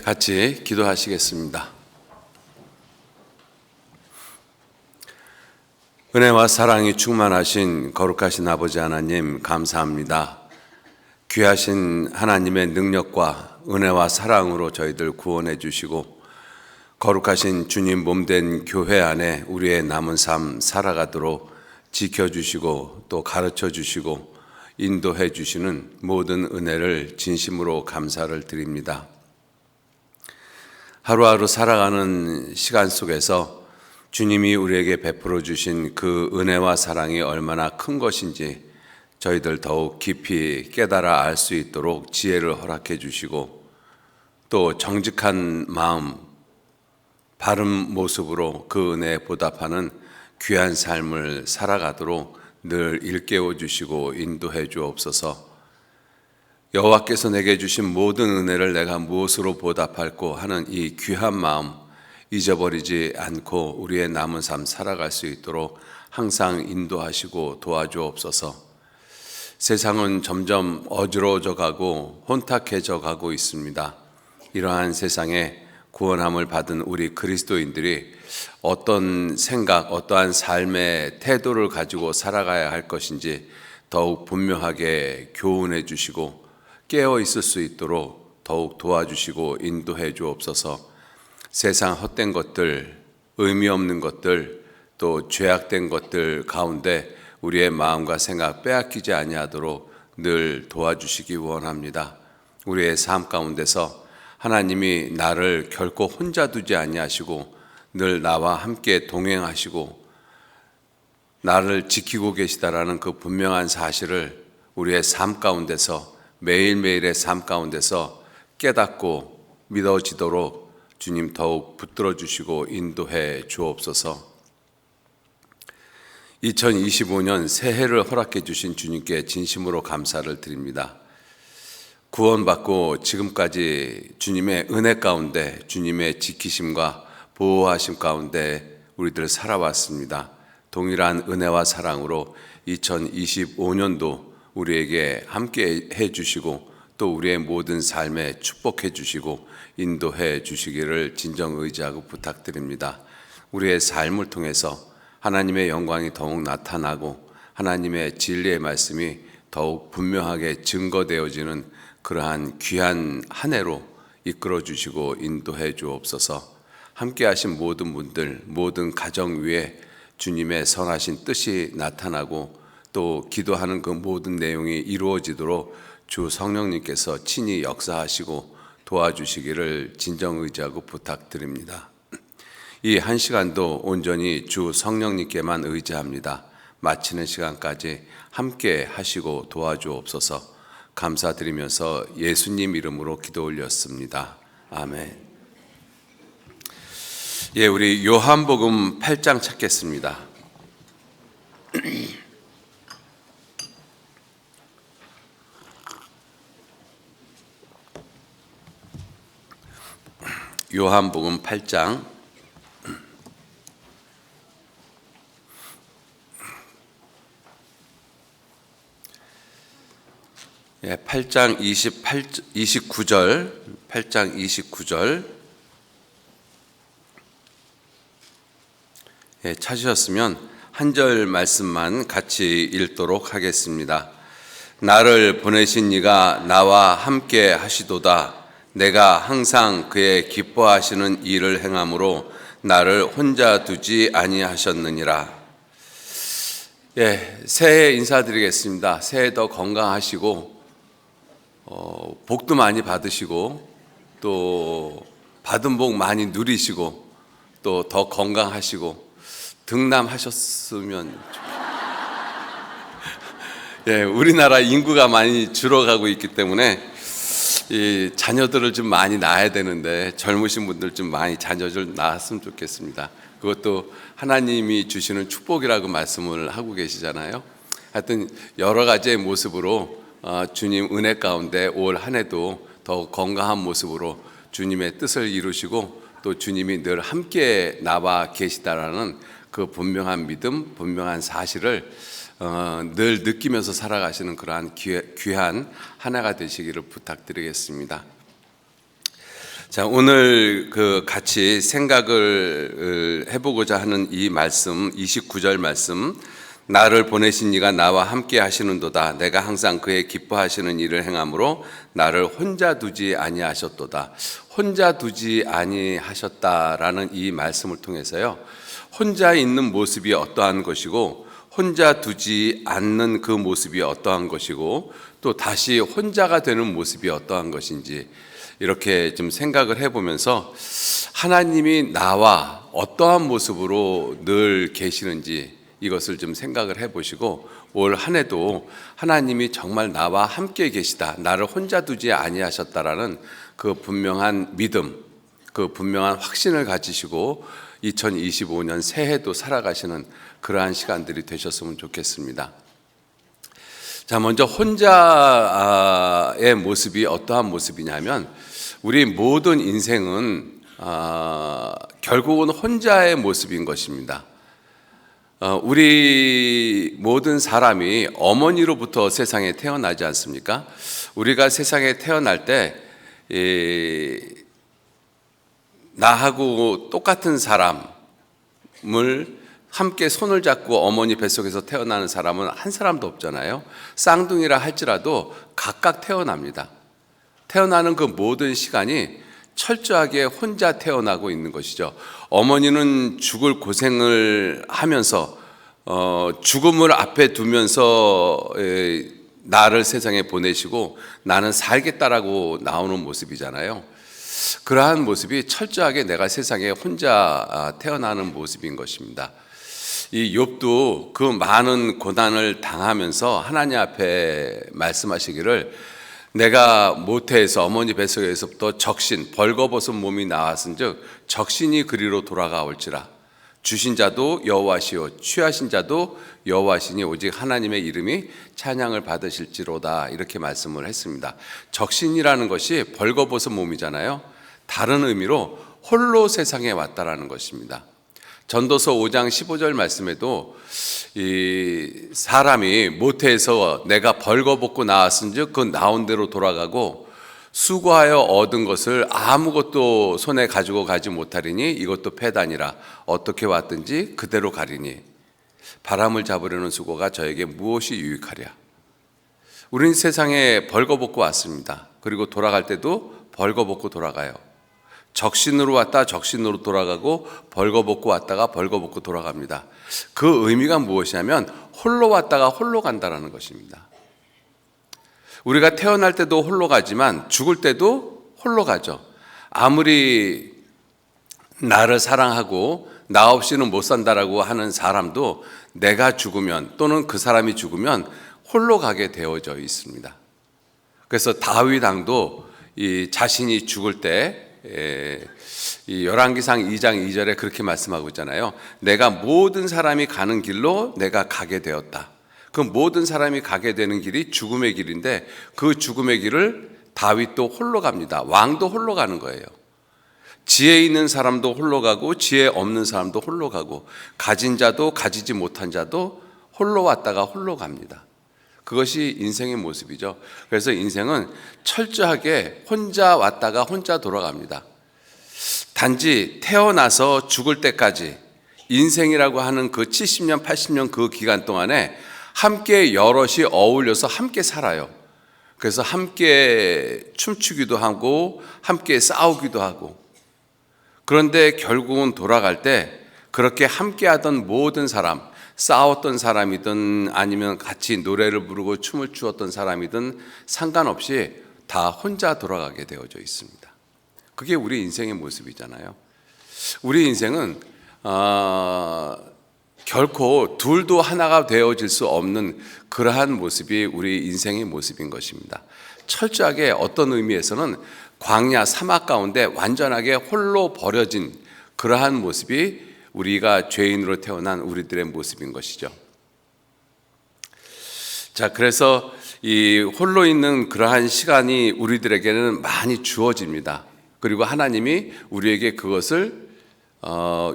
같이 기도하시겠습니다. 은혜와 사랑이 충만하신 거룩하신 아버지 하나님, 감사합니다. 귀하신 하나님의 능력과 은혜와 사랑으로 저희들 구원해 주시고 거룩하신 주님 몸된 교회 안에 우리의 남은 삶 살아가도록 지켜주시고 또 가르쳐 주시고 인도해 주시는 모든 은혜를 진심으로 감사를 드립니다. 하루하루 살아가는 시간 속에서 주님이 우리에게 베풀어 주신 그 은혜와 사랑이 얼마나 큰 것인지 저희들 더욱 깊이 깨달아 알 수 있도록 지혜를 허락해 주시고 또 정직한 마음, 바른 모습으로 그 은혜에 보답하는 귀한 삶을 살아가도록 늘 일깨워 주시고 인도해 주옵소서. 여호와께서 내게 주신 모든 은혜를 내가 무엇으로 보답할꼬 하는 이 귀한 마음 잊어버리지 않고 우리의 남은 삶 살아갈 수 있도록 항상 인도하시고 도와주옵소서. 세상은 점점 어지러워져 가고 혼탁해져 가고 있습니다. 이러한 세상에 구원함을 받은 우리 그리스도인들이 어떤 생각, 어떠한 삶의 태도를 가지고 살아가야 할 것인지 더욱 분명하게 교훈해 주시고 깨어 있을 수 있도록 더욱 도와주시고 인도해 주옵소서. 세상 헛된 것들, 의미 없는 것들, 또 죄악된 것들 가운데 우리의 마음과 생각 빼앗기지 아니하도록 늘 도와주시기 원합니다. 우리의 삶 가운데서 하나님이 나를 결코 혼자 두지 아니하시고 늘 나와 함께 동행하시고 나를 지키고 계시다라는 그 분명한 사실을 우리의 삶 가운데서 매일매일의 삶 가운데서 깨닫고 믿어지도록 주님 더욱 붙들어 주시고 인도해 주옵소서. 2025년 새해를 허락해 주신 주님께 진심으로 감사를 드립니다. 구원받고 지금까지 주님의 은혜 가운데 주님의 지키심과 보호하심 가운데 우리들 살아왔습니다. 동일한 은혜와 사랑으로 2025년도 우리에게 함께 해 주시고 또 우리의 모든 삶에 축복해 주시고 인도해 주시기를 진정 의지하고 부탁드립니다. 우리의 삶을 통해서 하나님의 영광이 더욱 나타나고 하나님의 진리의 말씀이 더욱 분명하게 증거되어지는 그러한 귀한 한 해로 이끌어 주시고 인도해 주옵소서. 함께 하신 모든 분들, 모든 가정 위에 주님의 선하신 뜻이 나타나고 또 기도하는 그 모든 내용이 이루어지도록 주 성령님께서 친히 역사하시고 도와주시기를 진정 의지하고 부탁드립니다. 이 한 시간도 온전히 주 성령님께만 의지합니다. 마치는 시간까지 함께 하시고 도와주옵소서. 감사드리면서 예수님 이름으로 기도 올렸습니다. 아멘. 우리 요한복음 8장 찾겠습니다. 요한복음 8장 8장 29절 8장 29절 찾으셨으면 한 절 말씀만 같이 읽도록 하겠습니다. 나를 보내신 이가 나와 함께 하시도다. 내가 항상 그의 기뻐하시는 일을 행함으로 나를 혼자 두지 아니하셨느니라. 새해 인사드리겠습니다. 새해 더 건강하시고 복도 많이 받으시고 또 받은 복 많이 누리시고 또 더 건강하시고 등남하셨으면 우리나라 인구가 많이 줄어가고 있기 때문에 이 자녀들을 좀 많이 낳아야 되는데 젊으신 분들 좀 많이 자녀를 낳았으면 좋겠습니다. 그것도 하나님이 주시는 축복이라고 말씀을 하고 계시잖아요. 하여튼 여러 가지의 모습으로 주님 은혜 가운데 올 한 해도 더 건강한 모습으로 주님의 뜻을 이루시고 또 주님이 늘 함께 나와 계시다라는 그 분명한 믿음, 분명한 사실을 늘 느끼면서 살아가시는 그러한 귀한 한 해가 되시기를 부탁드리겠습니다. 자, 오늘 같이 생각을 해보고자 하는 이 말씀, 29절 말씀, 나를 보내신 이가 나와 함께 하시는도다. 내가 항상 그의 기뻐하시는 일을 행함으로 나를 혼자 두지 아니하셨도다. 혼자 두지 아니하셨다라는 이 말씀을 통해서요, 혼자 있는 모습이 어떠한 것이고 혼자 두지 않는 그 모습이 어떠한 것이고 또 다시 혼자가 되는 모습이 어떠한 것인지 이렇게 좀 생각을 해보면서 하나님이 나와 어떠한 모습으로 늘 계시는지 이것을 좀 생각을 해보시고 올 한 해도 하나님이 정말 나와 함께 계시다, 나를 혼자 두지 아니하셨다라는 그 분명한 믿음, 그 분명한 확신을 가지시고 2025년 새해도 살아가시는 그러한 시간들이 되셨으면 좋겠습니다. 자, 먼저 혼자의 모습이 어떠한 모습이냐면 우리 모든 인생은 결국은 혼자의 모습인 것입니다. 우리 모든 사람이 어머니로부터 세상에 태어나지 않습니까? 우리가 세상에 태어날 때 나하고 똑같은 사람을 함께 손을 잡고 어머니 뱃속에서 태어나는 사람은 한 사람도 없잖아요. 쌍둥이라 할지라도 각각 태어납니다. 태어나는 그 모든 시간이 철저하게 혼자 태어나고 있는 것이죠. 어머니는 죽을 고생을 하면서 죽음을 앞에 두면서 나를 세상에 보내시고 나는 살겠다라고 나오는 모습이잖아요. 그러한 모습이 철저하게 내가 세상에 혼자 태어나는 모습인 것입니다. 이 욥도 그 많은 고난을 당하면서 하나님 앞에 말씀하시기를 내가 모태에서 어머니 뱃속에서부터 적신 벌거벗은 몸이 나왔은즉 적신이 그리로 돌아가올지라. 주신 자도 여호와시요 취하신 자도 여호와시니 오직 하나님의 이름이 찬양을 받으실지로다. 이렇게 말씀을 했습니다. 적신이라는 것이 벌거벗은 몸이잖아요. 다른 의미로 홀로 세상에 왔다라는 것입니다. 전도서 5장 15절 말씀에도 이 사람이 모태에서 내가 벌거벗고 나왔은즉 그 나온 대로 돌아가고 수고하여 얻은 것을 아무것도 손에 가지고 가지 못하리니 이것도 패단이라. 어떻게 왔든지 그대로 가리니 바람을 잡으려는 수고가 저에게 무엇이 유익하랴. 우린 세상에 벌거벗고 왔습니다. 그리고 돌아갈 때도 벌거벗고 돌아가요. 적신으로 왔다 적신으로 돌아가고 벌거벗고 왔다가 벌거벗고 돌아갑니다. 그 의미가 무엇이냐면 홀로 왔다가 홀로 간다라는 것입니다. 우리가 태어날 때도 홀로 가지만 죽을 때도 홀로 가죠. 아무리 나를 사랑하고 나 없이는 못 산다라고 하는 사람도 내가 죽으면 또는 그 사람이 죽으면 홀로 가게 되어져 있습니다. 그래서 다윗 왕도 이 자신이 죽을 때 이 열왕기상 2장 2절에 그렇게 말씀하고 있잖아요. 내가 모든 사람이 가는 길로 내가 가게 되었다. 그 모든 사람이 가게 되는 길이 죽음의 길인데 그 죽음의 길을 다윗도 홀로 갑니다. 왕도 홀로 가는 거예요. 지혜 있는 사람도 홀로 가고 지혜 없는 사람도 홀로 가고 가진 자도 가지지 못한 자도 홀로 왔다가 홀로 갑니다. 그것이 인생의 모습이죠. 그래서 인생은 철저하게 혼자 왔다가 혼자 돌아갑니다. 단지 태어나서 죽을 때까지 인생이라고 하는 그 70년, 80년 그 기간 동안에 함께 여럿이 어울려서 함께 살아요. 그래서 함께 춤추기도 하고 함께 싸우기도 하고 그런데 결국은 돌아갈 때 그렇게 함께 하던 모든 사람, 싸웠던 사람이든 아니면 같이 노래를 부르고 춤을 추었던 사람이든 상관없이 다 혼자 돌아가게 되어져 있습니다. 그게 우리 인생의 모습이잖아요. 우리 인생은 결코 둘도 하나가 되어질 수 없는 그러한 모습이 우리 인생의 모습인 것입니다. 철저하게 어떤 의미에서는 광야 사막 가운데 완전하게 홀로 버려진 그러한 모습이 우리가 죄인으로 태어난 우리들의 모습인 것이죠. 자, 그래서 이 홀로 있는 그러한 시간이 우리들에게는 많이 주어집니다. 그리고 하나님이 우리에게 그것을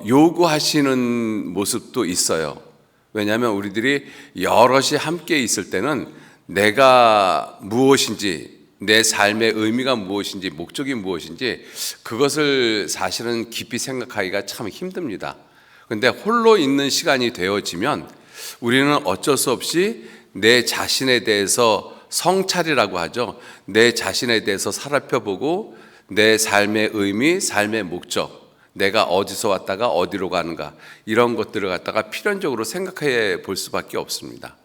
요구하시는 모습도 있어요. 왜냐하면 우리들이 여럿이 함께 있을 때는 내가 무엇인지 내 삶의 의미가 무엇인지, 목적이 무엇인지 그것을 사실은 깊이 생각하기가 참 힘듭니다. 그런데 홀로 있는 시간이 되어지면 우리는 어쩔 수 없이 내 자신에 대해서 성찰이라고 하죠. 내 자신에 대해서 살펴보고 내 삶의 의미, 삶의 목적, 내가 어디서 왔다가 어디로 가는가, 이런 것들을 갖다가 필연적으로 생각해 볼 수밖에 없습니다.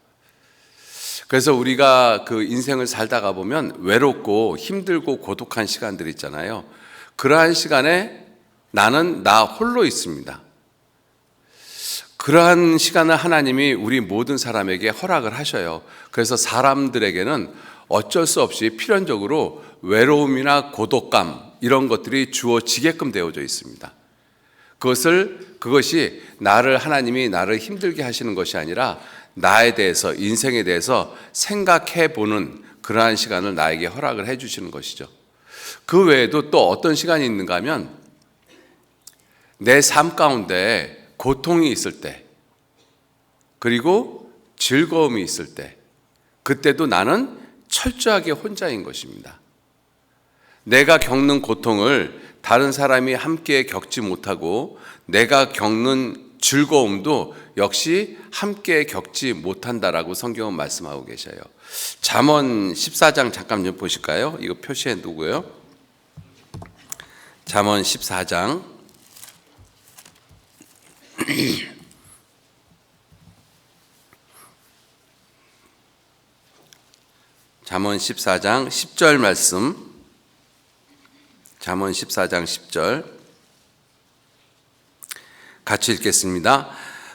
그래서 우리가 그 인생을 살다가 보면 외롭고 힘들고 고독한 시간들 있잖아요. 그러한 시간에 나는 나 홀로 있습니다. 그러한 시간을 하나님이 우리 모든 사람에게 허락을 하셔요. 그래서 사람들에게는 어쩔 수 없이 필연적으로 외로움이나 고독감, 이런 것들이 주어지게끔 되어져 있습니다. 그것이 하나님이 나를 힘들게 하시는 것이 아니라 나에 대해서, 인생에 대해서 생각해 보는 그러한 시간을 나에게 허락을 해 주시는 것이죠. 그 외에도 또 어떤 시간이 있는가 하면 내 삶 가운데 고통이 있을 때, 그리고 즐거움이 있을 때, 그때도 나는 철저하게 혼자인 것입니다. 내가 겪는 고통을 다른 사람이 함께 겪지 못하고 내가 겪는 즐거움도 역시 함께 겪지 못한다라고 성경은 말씀하고 계셔요. 잠언 14장 잠깐 좀 보실까요? 이거 표시해 두고요. 잠언 14장 잠언 14장 10절 말씀, 잠언 14장 10절 같이 읽겠습니다.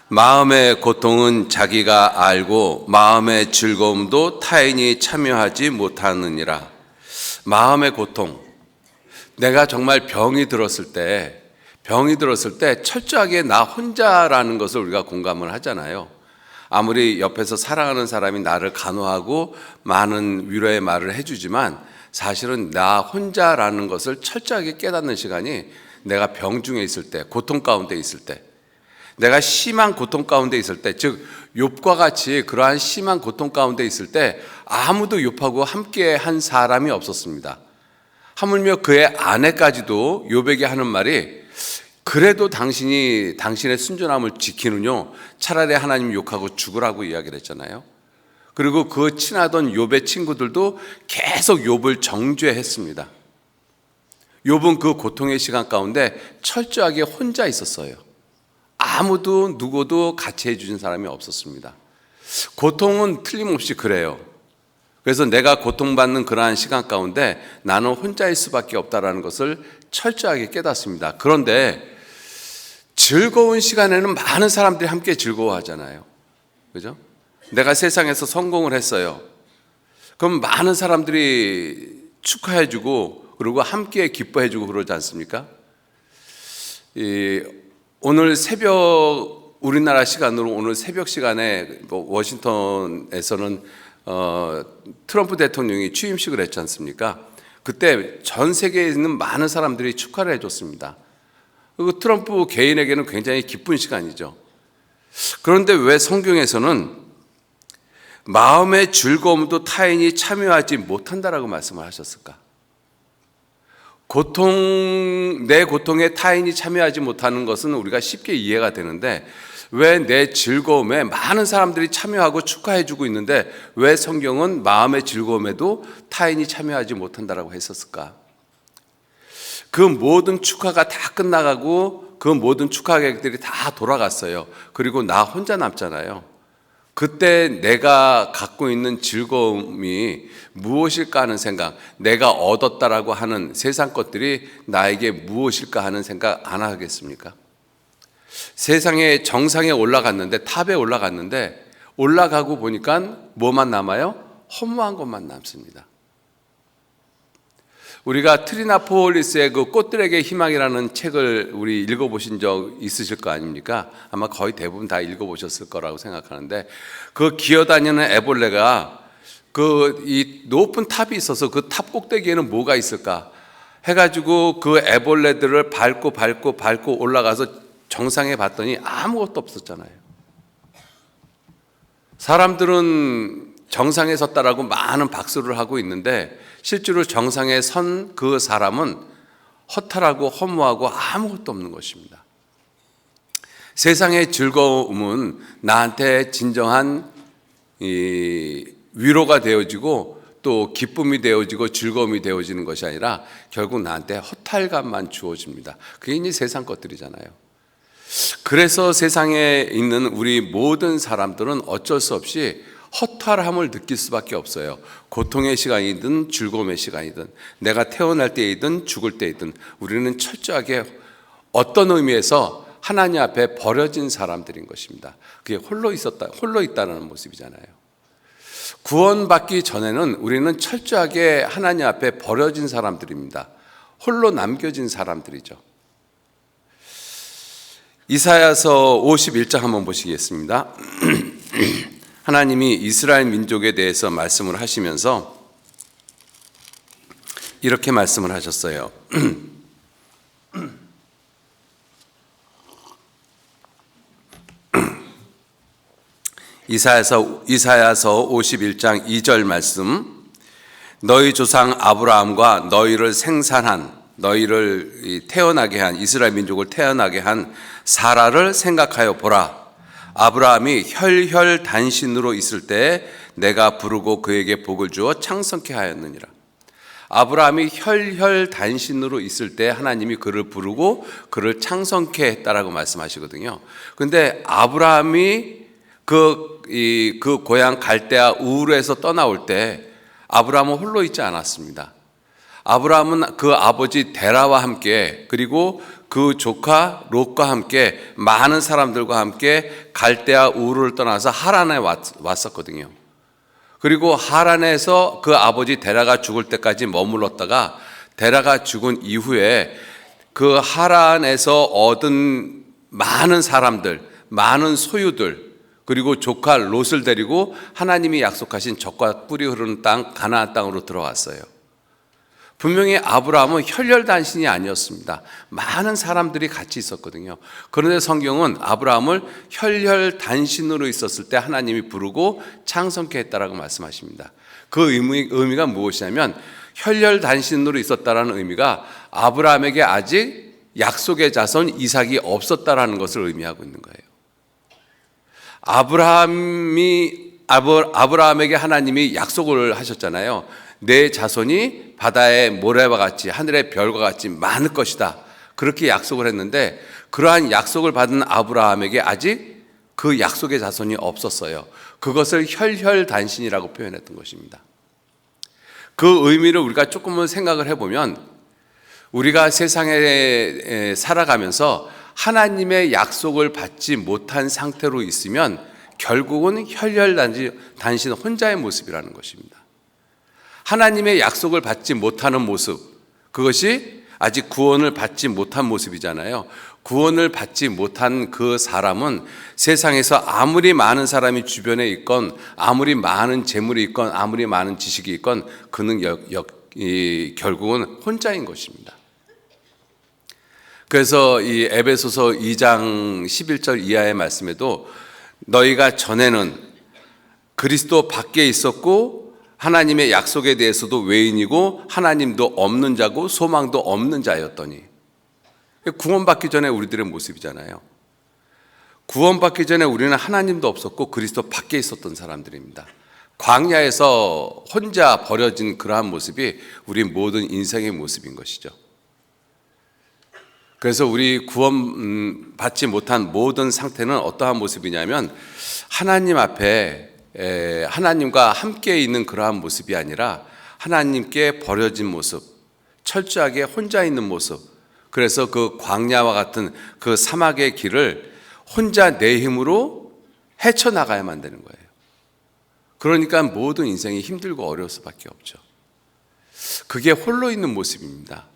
마음의 고통은 자기가 알고 마음의 즐거움도 타인이 참여하지 못하느니라. 마음의 고통, 내가 정말 병이 들었을 때 철저하게 나 혼자라는 것을 우리가 공감을 하잖아요. 아무리 옆에서 사랑하는 사람이 나를 간호하고 많은 위로의 말을 해주지만 사실은 나 혼자라는 것을 철저하게 깨닫는 시간이 내가 병중에 있을 때, 고통 가운데 있을 때, 내가 심한 고통 가운데 있을 때, 즉 욥과 같이 그러한 심한 고통 가운데 있을 때 아무도 욥하고 함께 한 사람이 없었습니다. 하물며 그의 아내까지도 욥에게 하는 말이, 그래도 당신의 순전함을 지키느뇨, 차라리 하나님 욕하고 죽으라고 이야기를 했잖아요. 그리고 그 친하던 욥의 친구들도 계속 욥을 정죄했습니다. 욥은 그 고통의 시간 가운데 철저하게 혼자 있었어요. 아무도 누구도 같이 해주신 사람이 없었습니다. 고통은 틀림없이 그래요. 그래서 내가 고통받는 그러한 시간 가운데 나는 혼자일 수밖에 없다는 것을 철저하게 깨닫습니다. 그런데 즐거운 시간에는 많은 사람들이 함께 즐거워하잖아요. 그죠? 내가 세상에서 성공을 했어요. 그럼 많은 사람들이 축하해주고 그리고 함께 기뻐해주고 그러지 않습니까? 오늘 새벽, 우리나라 시간으로 오늘 새벽 시간에 워싱턴에서는 트럼프 대통령이 취임식을 했지 않습니까? 그때 전 세계에 있는 많은 사람들이 축하를 해줬습니다. 그리고 트럼프 개인에게는 굉장히 기쁜 시간이죠. 그런데 왜 성경에서는 마음의 즐거움도 타인이 참여하지 못한다라고 말씀을 하셨을까? 내 고통에 타인이 참여하지 못하는 것은 우리가 쉽게 이해가 되는데 왜 내 즐거움에 많은 사람들이 참여하고 축하해주고 있는데 왜 성경은 마음의 즐거움에도 타인이 참여하지 못한다라고 했었을까? 그 모든 축하가 다 끝나가고 그 모든 축하객들이 다 돌아갔어요. 그리고 나 혼자 남잖아요. 그때 내가 갖고 있는 즐거움이 무엇일까 하는 생각, 내가 얻었다라고 하는 세상 것들이 나에게 무엇일까 하는 생각 안 하겠습니까? 세상의 정상에 올라갔는데, 탑에 올라갔는데 올라가고 보니까 뭐만 남아요? 허무한 것만 남습니다. 우리가 트리나폴리스의 그 꽃들에게 희망이라는 책을 우리 읽어보신 적 있으실 거 아닙니까? 아마 거의 대부분 다 읽어보셨을 거라고 생각하는데 그 기어다니는 애벌레가 이 높은 탑이 있어서 그 탑 꼭대기에는 뭐가 있을까 해가지고 그 애벌레들을 밟고 올라가서 정상에 봤더니 아무것도 없었잖아요. 사람들은 정상에 섰다라고 많은 박수를 하고 있는데 실제로 정상에 선 그 사람은 허탈하고 허무하고 아무것도 없는 것입니다. 세상의 즐거움은 나한테 진정한 위로가 되어지고 또 기쁨이 되어지고 즐거움이 되어지는 것이 아니라 결국 나한테 허탈감만 주어집니다. 그게 이제 세상 것들이잖아요. 그래서 세상에 있는 우리 모든 사람들은 어쩔 수 없이 허탈함을 느낄 수밖에 없어요. 고통의 시간이든 즐거움의 시간이든 내가 태어날 때이든 죽을 때이든 우리는 철저하게 어떤 의미에서 하나님 앞에 버려진 사람들인 것입니다. 그게 홀로 있다는 모습이잖아요. 구원받기 전에는 우리는 철저하게 하나님 앞에 버려진 사람들입니다. 홀로 남겨진 사람들이죠. 이사야서 51장 한번 보시겠습니다. 하나님이 이스라엘 민족에 대해서 말씀을 하시면서 이렇게 말씀을 하셨어요. 이사야서 51장 2절 말씀. 너희 조상 아브라함과 너희를 생산한, 너희를 태어나게 한, 이스라엘 민족을 태어나게 한 사라를 생각하여 보라. 아브라함이 혈혈단신으로 있을 때 내가 부르고 그에게 복을 주어 창성케 하였느니라. 아브라함이 혈혈단신으로 있을 때 하나님이 그를 부르고 그를 창성케 했다라고 말씀하시거든요. 그런데 아브라함이 그 고향 갈대아 우르에서 떠나올 때 아브라함은 홀로 있지 않았습니다. 아브라함은 그 아버지 데라와 함께 그리고 그 조카 롯과 함께 많은 사람들과 함께 갈대아 우르를 떠나서 하란에 왔었거든요. 그리고 하란에서 그 아버지 데라가 죽을 때까지 머물렀다가 데라가 죽은 이후에 그 하란에서 얻은 많은 사람들, 많은 소유들 그리고 조카 롯을 데리고 하나님이 약속하신 젖과 꿀이 흐르는 땅 가나안 땅으로 들어갔어요. 분명히 아브라함은 혈혈단신이 아니었습니다. 많은 사람들이 같이 있었거든요. 그런데 성경은 아브라함을 혈혈단신으로 있었을 때 하나님이 부르고 창성케 했다라고 말씀하십니다. 그 의미가 무엇이냐면 혈혈단신으로 있었다라는 의미가 아브라함에게 아직 약속의 자손 이삭이 없었다라는 것을 의미하고 있는 거예요. 아브라함에게 하나님이 약속을 하셨잖아요. 내 자손이 바다의 모래와 같이 하늘의 별과 같이 많을 것이다. 그렇게 약속을 했는데 그러한 약속을 받은 아브라함에게 아직 그 약속의 자손이 없었어요. 그것을 혈혈단신이라고 표현했던 것입니다. 그 의미를 우리가 조금은 생각을 해보면 우리가 세상에 살아가면서 하나님의 약속을 받지 못한 상태로 있으면 결국은 혈혈단신 혼자의 모습이라는 것입니다. 하나님의 약속을 받지 못하는 모습, 그것이 아직 구원을 받지 못한 모습이잖아요. 구원을 받지 못한 그 사람은 세상에서 아무리 많은 사람이 주변에 있건 아무리 많은 재물이 있건 아무리 많은 지식이 있건 그는 결국은 혼자인 것입니다. 그래서 이 에베소서 2장 11절 이하의 말씀에도 너희가 전에는 그리스도 밖에 있었고 하나님의 약속에 대해서도 외인이고 하나님도 없는 자고 소망도 없는 자였더니, 구원받기 전에 우리들의 모습이잖아요. 구원받기 전에 우리는 하나님도 없었고 그리스도 밖에 있었던 사람들입니다. 광야에서 혼자 버려진 그러한 모습이 우리 모든 인생의 모습인 것이죠. 그래서 우리 구원 받지 못한 모든 상태는 어떠한 모습이냐면 하나님 앞에 하나님과 함께 있는 그러한 모습이 아니라 하나님께 버려진 모습, 철저하게 혼자 있는 모습. 그래서 그 광야와 같은 그 사막의 길을 혼자 내 힘으로 헤쳐나가야만 되는 거예요. 그러니까 모든 인생이 힘들고 어려울 수밖에 없죠. 그게 홀로 있는 모습입니다.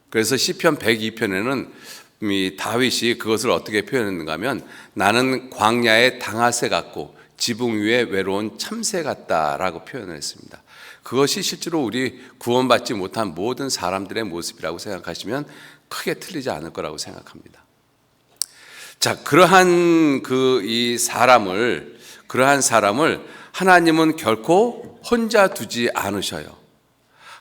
그래서 시편 102편에는 다윗이 그것을 어떻게 표현했는가 하면 나는 광야의 당아새 같고 지붕 위에 외로운 참새 같다라고 표현을 했습니다. 그것이 실제로 우리 구원받지 못한 모든 사람들의 모습이라고 생각하시면 크게 틀리지 않을 거라고 생각합니다. 자, 그러한 사람을 하나님은 결코 혼자 두지 않으셔요.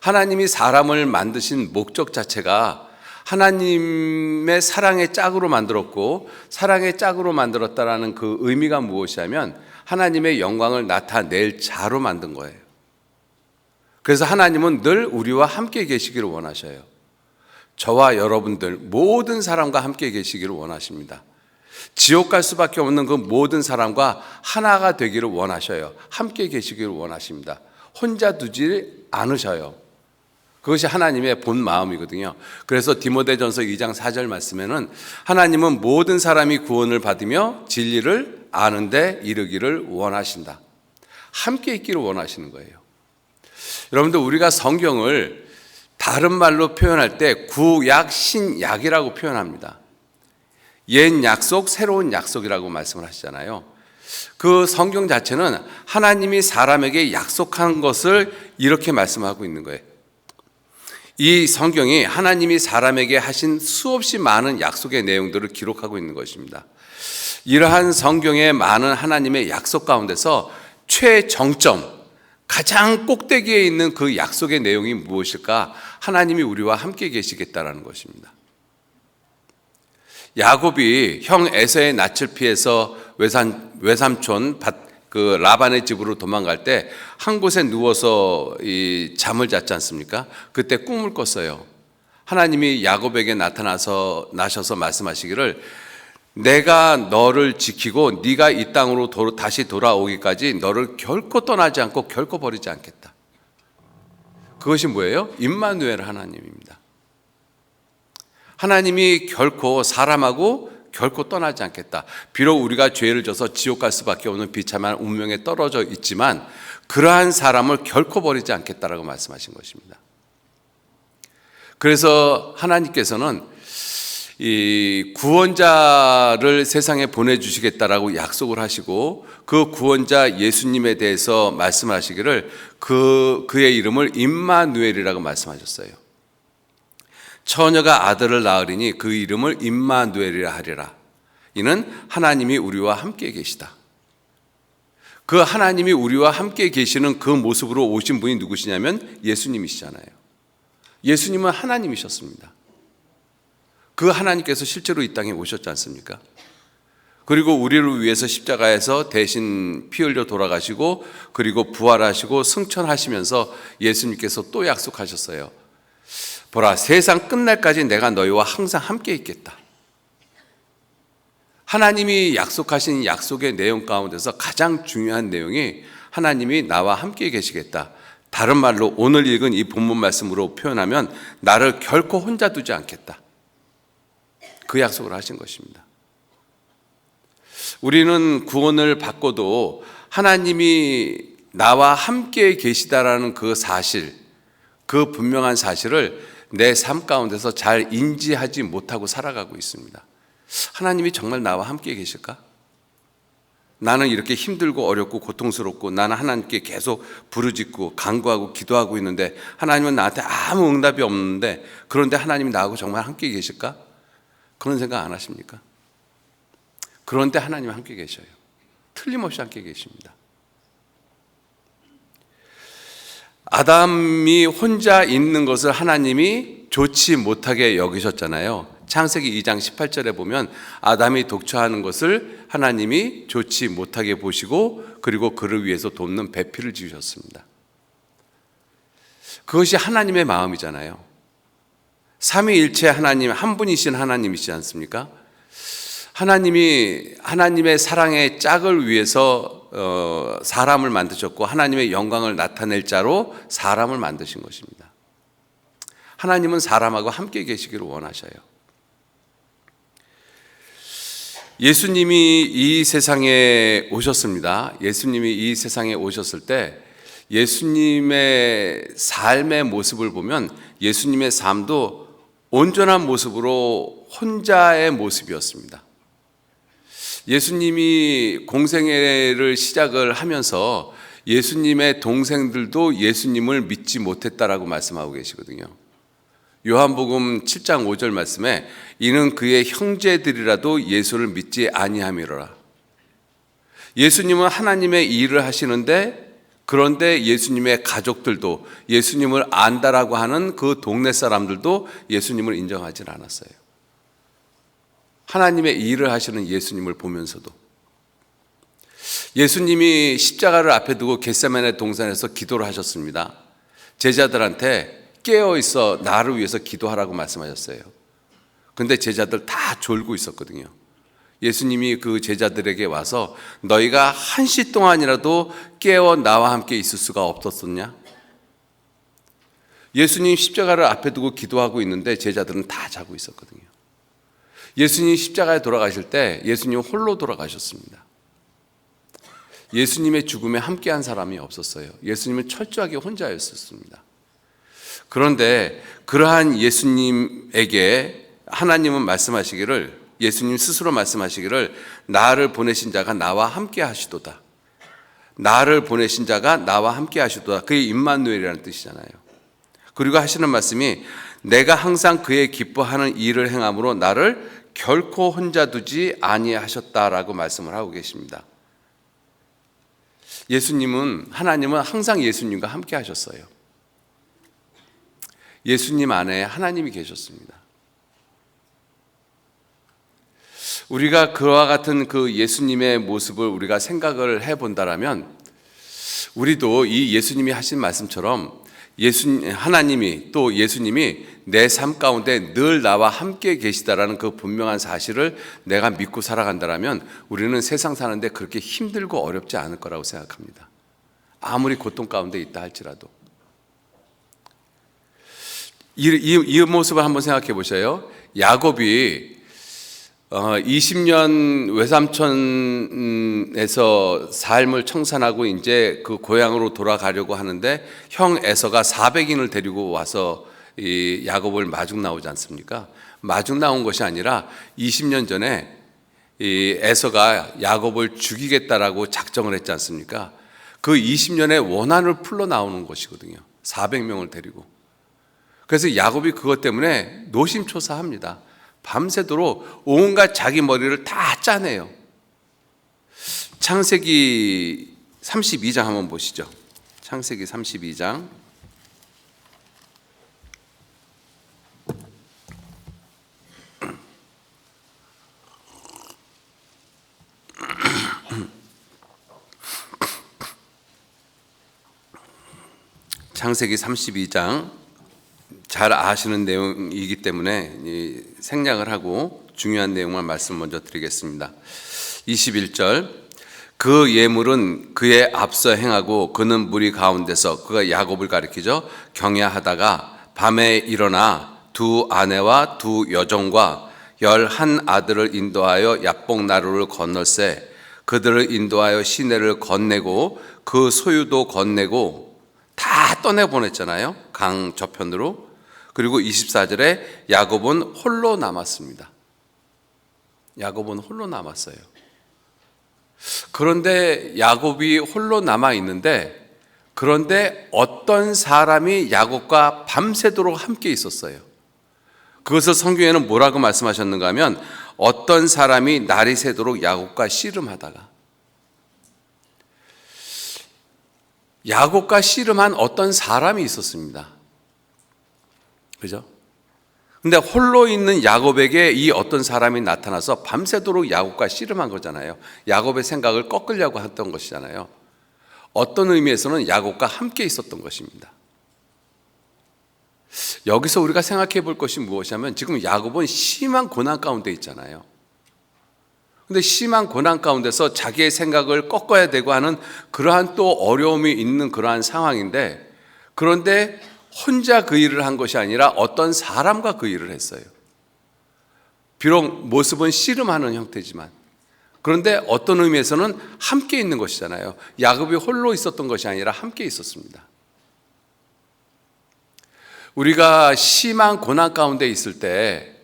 하나님이 사람을 만드신 목적 자체가 하나님의 사랑의 짝으로 만들었고, 사랑의 짝으로 만들었다라는 그 의미가 무엇이냐면 하나님의 영광을 나타낼 자로 만든 거예요. 그래서 하나님은 늘 우리와 함께 계시기를 원하셔요. 저와 여러분들 모든 사람과 함께 계시기를 원하십니다. 지옥 갈 수밖에 없는 그 모든 사람과 하나가 되기를 원하셔요. 함께 계시기를 원하십니다. 혼자 두지 않으셔요. 그것이 하나님의 본 마음이거든요. 그래서 디모데전서 2장 4절 말씀에는 하나님은 모든 사람이 구원을 받으며 진리를 아는 데 이르기를 원하신다. 함께 있기를 원하시는 거예요. 여러분들, 우리가 성경을 다른 말로 표현할 때 구약, 신약이라고 표현합니다. 옛 약속, 새로운 약속이라고 말씀을 하시잖아요. 그 성경 자체는 하나님이 사람에게 약속한 것을 이렇게 말씀하고 있는 거예요. 이 성경이 하나님이 사람에게 하신 수없이 많은 약속의 내용들을 기록하고 있는 것입니다. 이러한 성경의 많은 하나님의 약속 가운데서 최정점, 가장 꼭대기에 있는 그 약속의 내용이 무엇일까? 하나님이 우리와 함께 계시겠다라는 것입니다. 야곱이 형 에서의 낯을 피해서 외삼촌 그 라반의 집으로 도망갈 때 한 곳에 누워서 이 잠을 잤지 않습니까? 그때 꿈을 꿨어요. 하나님이 야곱에게 나셔서 말씀하시기를 내가 너를 지키고 네가 이 땅으로 다시 돌아오기까지 너를 결코 떠나지 않고 결코 버리지 않겠다. 그것이 뭐예요? 임마누엘 하나님입니다. 하나님이 결코 사람하고 결코 떠나지 않겠다. 비록 우리가 죄를 져서 지옥 갈 수밖에 없는 비참한 운명에 떨어져 있지만 그러한 사람을 결코 버리지 않겠다라고 말씀하신 것입니다. 그래서 하나님께서는 이 구원자를 세상에 보내주시겠다라고 약속을 하시고 그 구원자 예수님에 대해서 말씀하시기를 그의 이름을 임마누엘이라고 말씀하셨어요. 처녀가 아들을 낳으리니 그 이름을 임마누엘이라 하리라. 이는 하나님이 우리와 함께 계시다. 그 하나님이 우리와 함께 계시는 그 모습으로 오신 분이 누구시냐면 예수님이시잖아요. 예수님은 하나님이셨습니다. 그 하나님께서 실제로 이 땅에 오셨지 않습니까? 그리고 우리를 위해서 십자가에서 대신 피 흘려 돌아가시고 그리고 부활하시고 승천하시면서 예수님께서 또 약속하셨어요. 보라, 세상 끝날까지 내가 너희와 항상 함께 있겠다. 하나님이 약속하신 약속의 내용 가운데서 가장 중요한 내용이 하나님이 나와 함께 계시겠다. 다른 말로 오늘 읽은 이 본문 말씀으로 표현하면 나를 결코 혼자 두지 않겠다. 그 약속을 하신 것입니다. 우리는 구원을 받고도 하나님이 나와 함께 계시다라는 그 사실, 그 분명한 사실을 내 삶 가운데서 잘 인지하지 못하고 살아가고 있습니다. 하나님이 정말 나와 함께 계실까? 나는 이렇게 힘들고 어렵고 고통스럽고 나는 하나님께 계속 부르짖고 간구하고 기도하고 있는데 하나님은 나한테 아무 응답이 없는데 그런데 하나님이 나하고 정말 함께 계실까? 그런 생각 안 하십니까? 그런데 하나님은 함께 계셔요. 틀림없이 함께 계십니다. 아담이 혼자 있는 것을 하나님이 좋지 못하게 여기셨잖아요. 창세기 2장 18절에 보면 아담이 독처하는 것을 하나님이 좋지 못하게 보시고 그리고 그를 위해서 돕는 배필을 지으셨습니다. 그것이 하나님의 마음이잖아요. 삼위일체 하나님, 한 분이신 하나님이시지 않습니까? 하나님이 하나님의 사랑의 짝을 위해서 사람을 만드셨고 하나님의 영광을 나타낼 자로 사람을 만드신 것입니다. 하나님은 사람하고 함께 계시기를 원하셔요. 예수님이 이 세상에 오셨습니다. 예수님이 이 세상에 오셨을 때 예수님의 삶의 모습을 보면 예수님의 삶도 온전한 모습으로 혼자의 모습이었습니다. 예수님이 공생애를 시작을 하면서 예수님의 동생들도 예수님을 믿지 못했다라고 말씀하고 계시거든요. 요한복음 7장 5절 말씀에 이는 그의 형제들이라도 예수를 믿지 아니함이로라. 예수님은 하나님의 일을 하시는데, 그런데 예수님의 가족들도, 예수님을 안다라고 하는 그 동네 사람들도 예수님을 인정하지 않았어요. 하나님의 일을 하시는 예수님을 보면서도. 예수님이 십자가를 앞에 두고 겟세마네 동산에서 기도를 하셨습니다. 제자들한테 깨어 있어 나를 위해서 기도하라고 말씀하셨어요. 근데 제자들 다 졸고 있었거든요. 예수님이 그 제자들에게 와서 너희가 1시 동안이라도 깨어 나와 함께 있을 수가 없었었냐? 예수님 십자가를 앞에 두고 기도하고 있는데 제자들은 다 자고 있었거든요. 예수님 십자가에 돌아가실 때 예수님 홀로 돌아가셨습니다. 예수님의 죽음에 함께한 사람이 없었어요. 예수님은 철저하게 혼자였었습니다. 그런데 그러한 예수님에게 하나님은 말씀하시기를, 예수님 스스로 말씀하시기를 나를 보내신 자가 나와 함께 하시도다. 나를 보내신 자가 나와 함께 하시도다. 그게 임마누엘이라는 뜻이잖아요. 그리고 하시는 말씀이 내가 항상 그의 기뻐하는 일을 행함으로 나를 결코 혼자 두지 아니하셨다라고 말씀을 하고 계십니다. 예수님은, 하나님은 항상 예수님과 함께 하셨어요. 예수님 안에 하나님이 계셨습니다. 우리가 그와 같은 그 예수님의 모습을 우리가 생각을 해본다라면, 우리도 이 예수님이 하신 말씀처럼 하나님이, 또 예수님이 내 삶 가운데 늘 나와 함께 계시다라는 그 분명한 사실을 내가 믿고 살아간다라면 우리는 세상 사는데 그렇게 힘들고 어렵지 않을 거라고 생각합니다. 아무리 고통 가운데 있다 할지라도. 이 모습을 한번 생각해 보셔요. 야곱이 20년 외삼촌에서 삶을 청산하고 이제 그 고향으로 돌아가려고 하는데 형 에서가 400인을 데리고 와서 이 야곱을 마중 나오지 않습니까? 마중 나온 것이 아니라 20년 전에 이 에서가 야곱을 죽이겠다라고 작정을 했지 않습니까? 그 20년의 원한을 풀러 나오는 것이거든요. 400명을 데리고. 그래서 야곱이 그것 때문에 노심초사합니다. 밤새도록 온갖 자기 머리를 다 짜내요. 창세기 32장 한번 보시죠. 창세기 32장. 창세기 32장 잘 아시는 내용이기 때문에 생략을 하고 중요한 내용만 말씀 먼저 드리겠습니다. 21절, 그 예물은 그의 앞서 행하고 그는 무리 가운데서, 그가 야곱을 가리키죠, 경야하다가 밤에 일어나 두 아내와 두 여종과 11 아들을 인도하여 야복 나루를 건널세 그들을 인도하여 시내를 건네고 그 소유도 건네고 다 떠내보냈잖아요. 강 저편으로. 그리고 24절에 야곱은 홀로 남았습니다. 야곱은 홀로 남았어요. 그런데 야곱이 홀로 남아 있는데, 그런데 어떤 사람이 야곱과 밤새도록 함께 있었어요. 그것을 성경에는 뭐라고 말씀하셨는가 하면 어떤 사람이 날이 새도록 야곱과 씨름하다가, 야곱과 씨름한 어떤 사람이 있었습니다. 그죠? 근데 홀로 있는 야곱에게 이 어떤 사람이 나타나서 밤새도록 야곱과 씨름한 거잖아요. 야곱의 생각을 꺾으려고 했던 것이잖아요. 어떤 의미에서는 야곱과 함께 있었던 것입니다. 여기서 우리가 생각해 볼 것이 무엇이냐면, 지금 야곱은 심한 고난 가운데 있잖아요. 근데 심한 고난 가운데서 자기의 생각을 꺾어야 되고 하는 그러한 또 어려움이 있는 그러한 상황인데, 그런데 혼자 그 일을 한 것이 아니라 어떤 사람과 그 일을 했어요. 비록 모습은 씨름하는 형태지만, 그런데 어떤 의미에서는 함께 있는 것이잖아요. 야곱이 홀로 있었던 것이 아니라 함께 있었습니다. 우리가 심한 고난 가운데 있을 때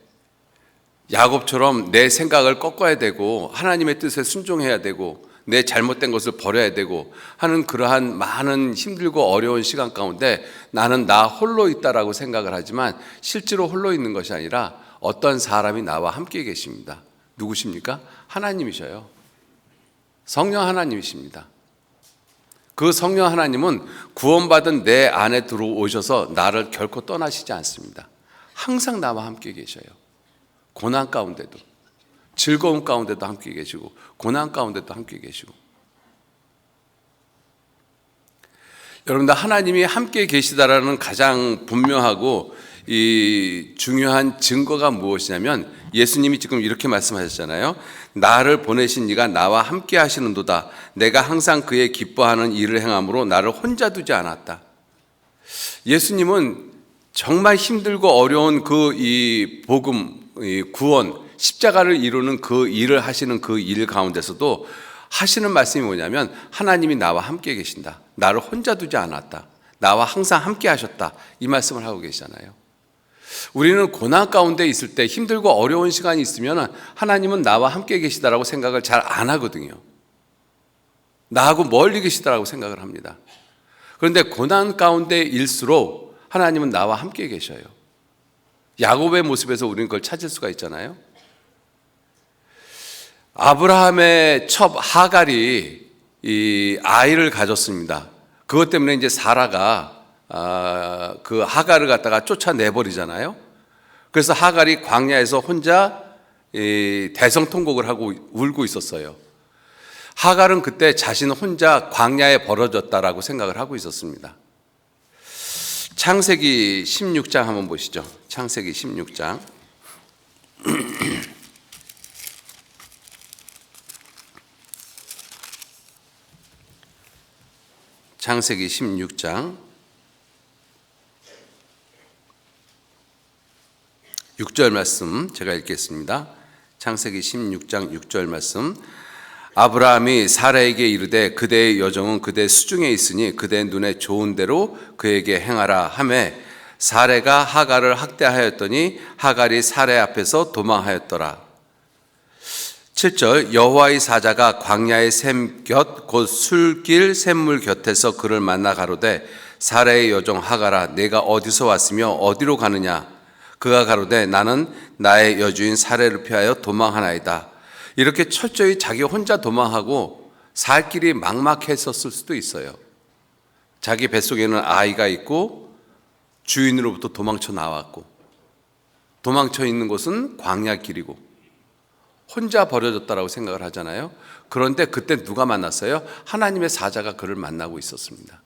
야곱처럼 내 생각을 꺾어야 되고 하나님의 뜻에 순종해야 되고 내 잘못된 것을 버려야 되고 하는 그러한 많은 힘들고 어려운 시간 가운데 나는 나 홀로 있다라고 생각을 하지만 실제로 홀로 있는 것이 아니라 어떤 사람이 나와 함께 계십니다. 누구십니까? 하나님이셔요. 성령 하나님이십니다. 그 성령 하나님은 구원받은 내 안에 들어오셔서 나를 결코 떠나시지 않습니다. 항상 나와 함께 계셔요. 고난 가운데도, 즐거움 가운데도 함께 계시고, 고난 가운데도 함께 계시고. 여러분들, 하나님이 함께 계시다라는 가장 분명하고 이 중요한 증거가 무엇이냐면, 예수님이 지금 이렇게 말씀하셨잖아요. 나를 보내신 이가 나와 함께 하시는도다. 내가 항상 그의 기뻐하는 일을 행함으로 나를 혼자 두지 않았다. 예수님은 정말 힘들고 어려운 그 이 복음, 이 구원, 십자가를 이루는 그 일을 하시는 그 일 가운데서도 하시는 말씀이 뭐냐면, 하나님이 나와 함께 계신다. 나를 혼자 두지 않았다. 나와 항상 함께 하셨다. 이 말씀을 하고 계시잖아요. 우리는 고난 가운데 있을 때, 힘들고 어려운 시간이 있으면 하나님은 나와 함께 계시다라고 생각을 잘 안 하거든요. 나하고 멀리 계시다라고 생각을 합니다. 그런데 고난 가운데 일수록 하나님은 나와 함께 계셔요. 야곱의 모습에서 우리는 그걸 찾을 수가 있잖아요. 아브라함의 첩 하갈이 이 아이를 가졌습니다. 그것 때문에 이제 사라가 그 하갈을 갖다가 쫓아내버리잖아요. 그래서 하갈이 광야에서 혼자 대성통곡을 하고 울고 있었어요. 하갈은 그때 자신 혼자 광야에 벌어졌다라고 생각을 하고 있었습니다. 창세기 16장 한번 보시죠. 창세기 16장. 창세기 16장 6절 말씀 제가 읽겠습니다. 창세기 16장 6절 말씀. 아브라함이 사라에게 이르되 그대의 여종은 그대 수중에 있으니 그대 눈에 좋은 대로 그에게 행하라 하매 사라가 하갈을 학대하였더니 하갈이 사라 앞에서 도망하였더라. 7절. 여호와의 사자가 광야의 샘 곁 곧 술길 샘물 곁에서 그를 만나 가로되 사라의 여종 하갈아 내가 어디서 왔으며 어디로 가느냐. 그가 가로되 나는 나의 여주인 사라를 피하여 도망하나이다. 이렇게 철저히 자기 혼자 도망하고 살 길이 막막했었을 수도 있어요. 자기 뱃속에는 아이가 있고 주인으로부터 도망쳐 나왔고, 도망쳐 있는 곳은 광야 길이고 혼자 버려졌다라고 생각을 하잖아요. 그런데 그때 누가 만났어요? 하나님의 사자가 그를 만나고 있었습니다.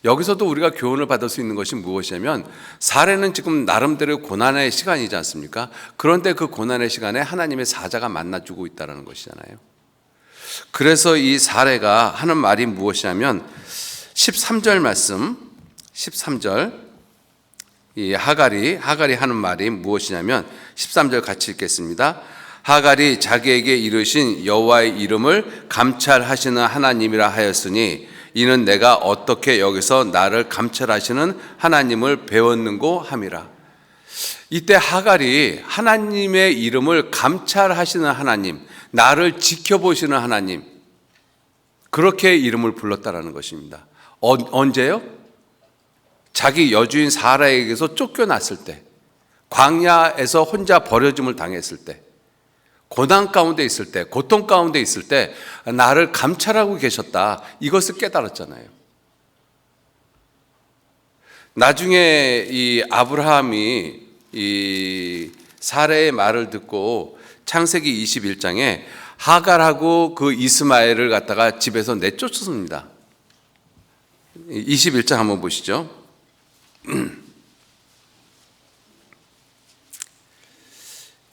여기서도 우리가 교훈을 받을 수 있는 것이 무엇이냐면, 사례는 지금 나름대로 고난의 시간이지 않습니까? 그런데 그 고난의 시간에 하나님의 사자가 만나주고 있다는 것이잖아요. 그래서 이 사례가 하는 말이 무엇이냐면 13절 말씀, 13절 이 하갈이 하는 말이 무엇이냐면 13절 같이 읽겠습니다. 하갈이 자기에게 이르신 여호와의 이름을 감찰하시는 하나님이라 하였으니 이는 내가 어떻게 여기서 나를 감찰하시는 하나님을 배웠는고 함이라. 이때 하갈이 하나님의 이름을 감찰하시는 하나님, 나를 지켜보시는 하나님, 그렇게 이름을 불렀다라는 것입니다. 언제요? 자기 여주인 사라에게서 쫓겨났을 때, 광야에서 혼자 버려짐을 당했을 때, 고난 가운데 있을 때, 고통 가운데 있을 때 나를 감찰하고 계셨다, 이것을 깨달았잖아요. 나중에 이 아브라함이 이 사라의 말을 듣고 창세기 21장에 하갈하고 그 이스마엘을 갖다가 집에서 내쫓습니다. 21장 한번 보시죠.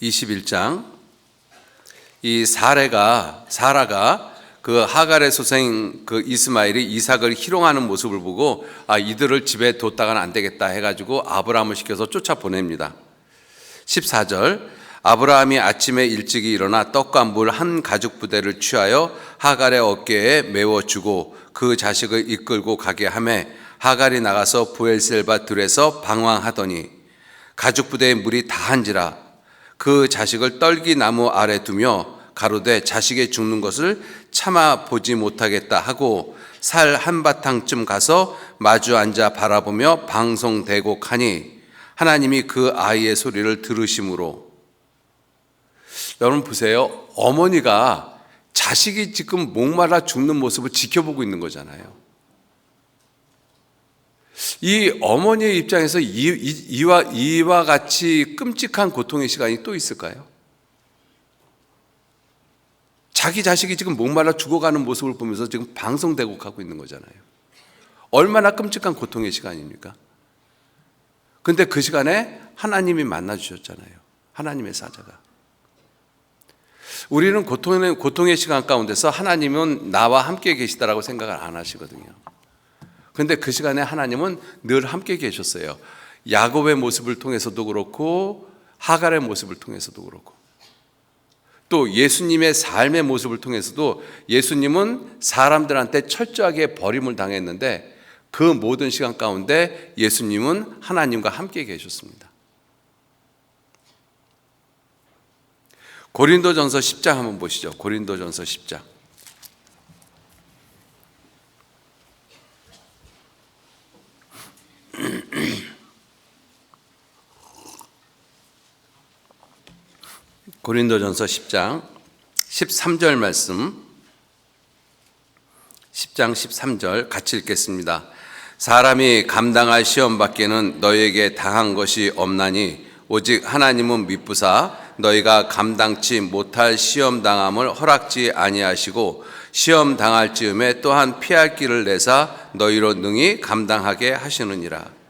21장. 이 사라가 그 하갈의 소생 그 이스마엘이 이삭을 희롱하는 모습을 보고 이들을 집에 뒀다가는 안 되겠다 해가지고 아브라함을 시켜서 쫓아 보냅니다. 14절. 아브라함이 아침에 일찍이 일어나 떡과 물 한 가죽 부대를 취하여 하갈의 어깨에 메워주고 그 자식을 이끌고 가게 하매 하갈이 나가서 브엘셀바 들에서 방황하더니 가죽 부대에 물이 다한지라. 그 자식을 떨기나무 아래 두며 가로되 자식이 죽는 것을 참아 보지 못하겠다 하고 살 한바탕쯤 가서 마주 앉아 바라보며 방송대곡하니 하나님이 그 아이의 소리를 들으심으로. 여러분 보세요. 어머니가 자식이 지금 목말라 죽는 모습을 지켜보고 있는 거잖아요. 이 어머니의 입장에서 이와 같이 끔찍한 고통의 시간이 또 있을까요? 자기 자식이 지금 목말라 죽어가는 모습을 보면서 지금 방송대곡하고 있는 거잖아요. 얼마나 끔찍한 고통의 시간입니까? 근데 그 시간에 하나님이 만나 주셨잖아요. 하나님의 사자가. 우리는 고통의 시간 가운데서 하나님은 나와 함께 계시다라고 생각을 안 하시거든요. 근데 그 시간에 하나님은 늘 함께 계셨어요. 야곱의 모습을 통해서도 그렇고 하갈의 모습을 통해서도 그렇고 또 예수님의 삶의 모습을 통해서도 예수님은 사람들한테 철저하게 버림을 당했는데 그 모든 시간 가운데 예수님은 하나님과 함께 계셨습니다. 고린도전서 10장 한번 보시죠. 고린도전서 10장. 고린도전서 10장 13절 말씀, 10장 13절 같이 읽겠습니다. 사람이 감당할 시험 밖에는 너희에게 당한 것이 없나니 오직 하나님은 미쁘사 너희가 감당치 못할 시험 당함을 허락지 아니하시고 시험 당할 즈음에 또한 피할 길을 내사 너희로 능히 감당하게 하시느니라.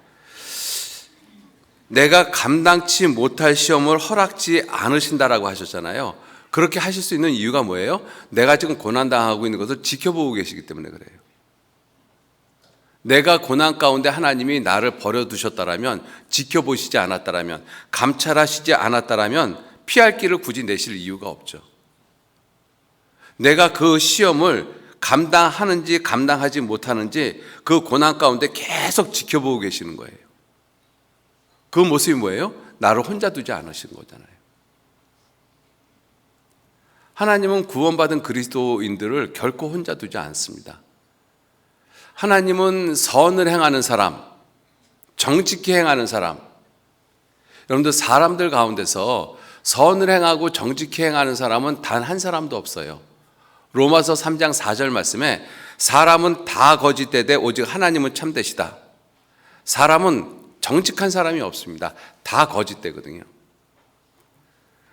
내가 감당치 못할 시험을 허락지 않으신다라고 하셨잖아요. 그렇게 하실 수 있는 이유가 뭐예요? 내가 지금 고난당하고 있는 것을 지켜보고 계시기 때문에 그래요. 내가 고난 가운데 하나님이 나를 버려두셨다라면, 지켜보시지 않았다라면, 감찰하시지 않았다라면 피할 길을 굳이 내실 이유가 없죠. 내가 그 시험을 감당하는지 감당하지 못하는지 그 고난 가운데 계속 지켜보고 계시는 거예요. 그 모습이 뭐예요? 나를 혼자 두지 않으신 거잖아요. 하나님은 구원받은 그리스도인들을 결코 혼자 두지 않습니다. 하나님은 선을 행하는 사람, 정직히 행하는 사람, 여러분들 사람들 가운데서 선을 행하고 정직히 행하는 사람은 단 한 사람도 없어요. 로마서 3장 4절 말씀에 사람은 다 거짓되되 오직 하나님은 참되시다. 사람은 정직한 사람이 없습니다. 다 거짓되거든요.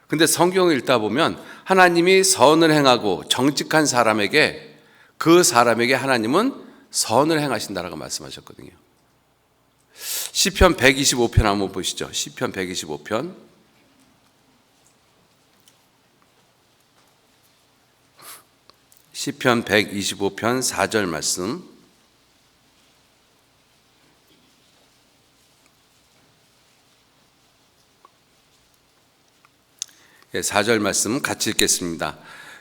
근데 성경을 읽다 보면 하나님이 선을 행하고 정직한 사람에게, 그 사람에게 하나님은 선을 행하신다라고 말씀하셨거든요. 시편 125편 한번 보시죠. 시편 125편. 시편 125편 4절 말씀. 예, 4절 말씀 같이 읽겠습니다.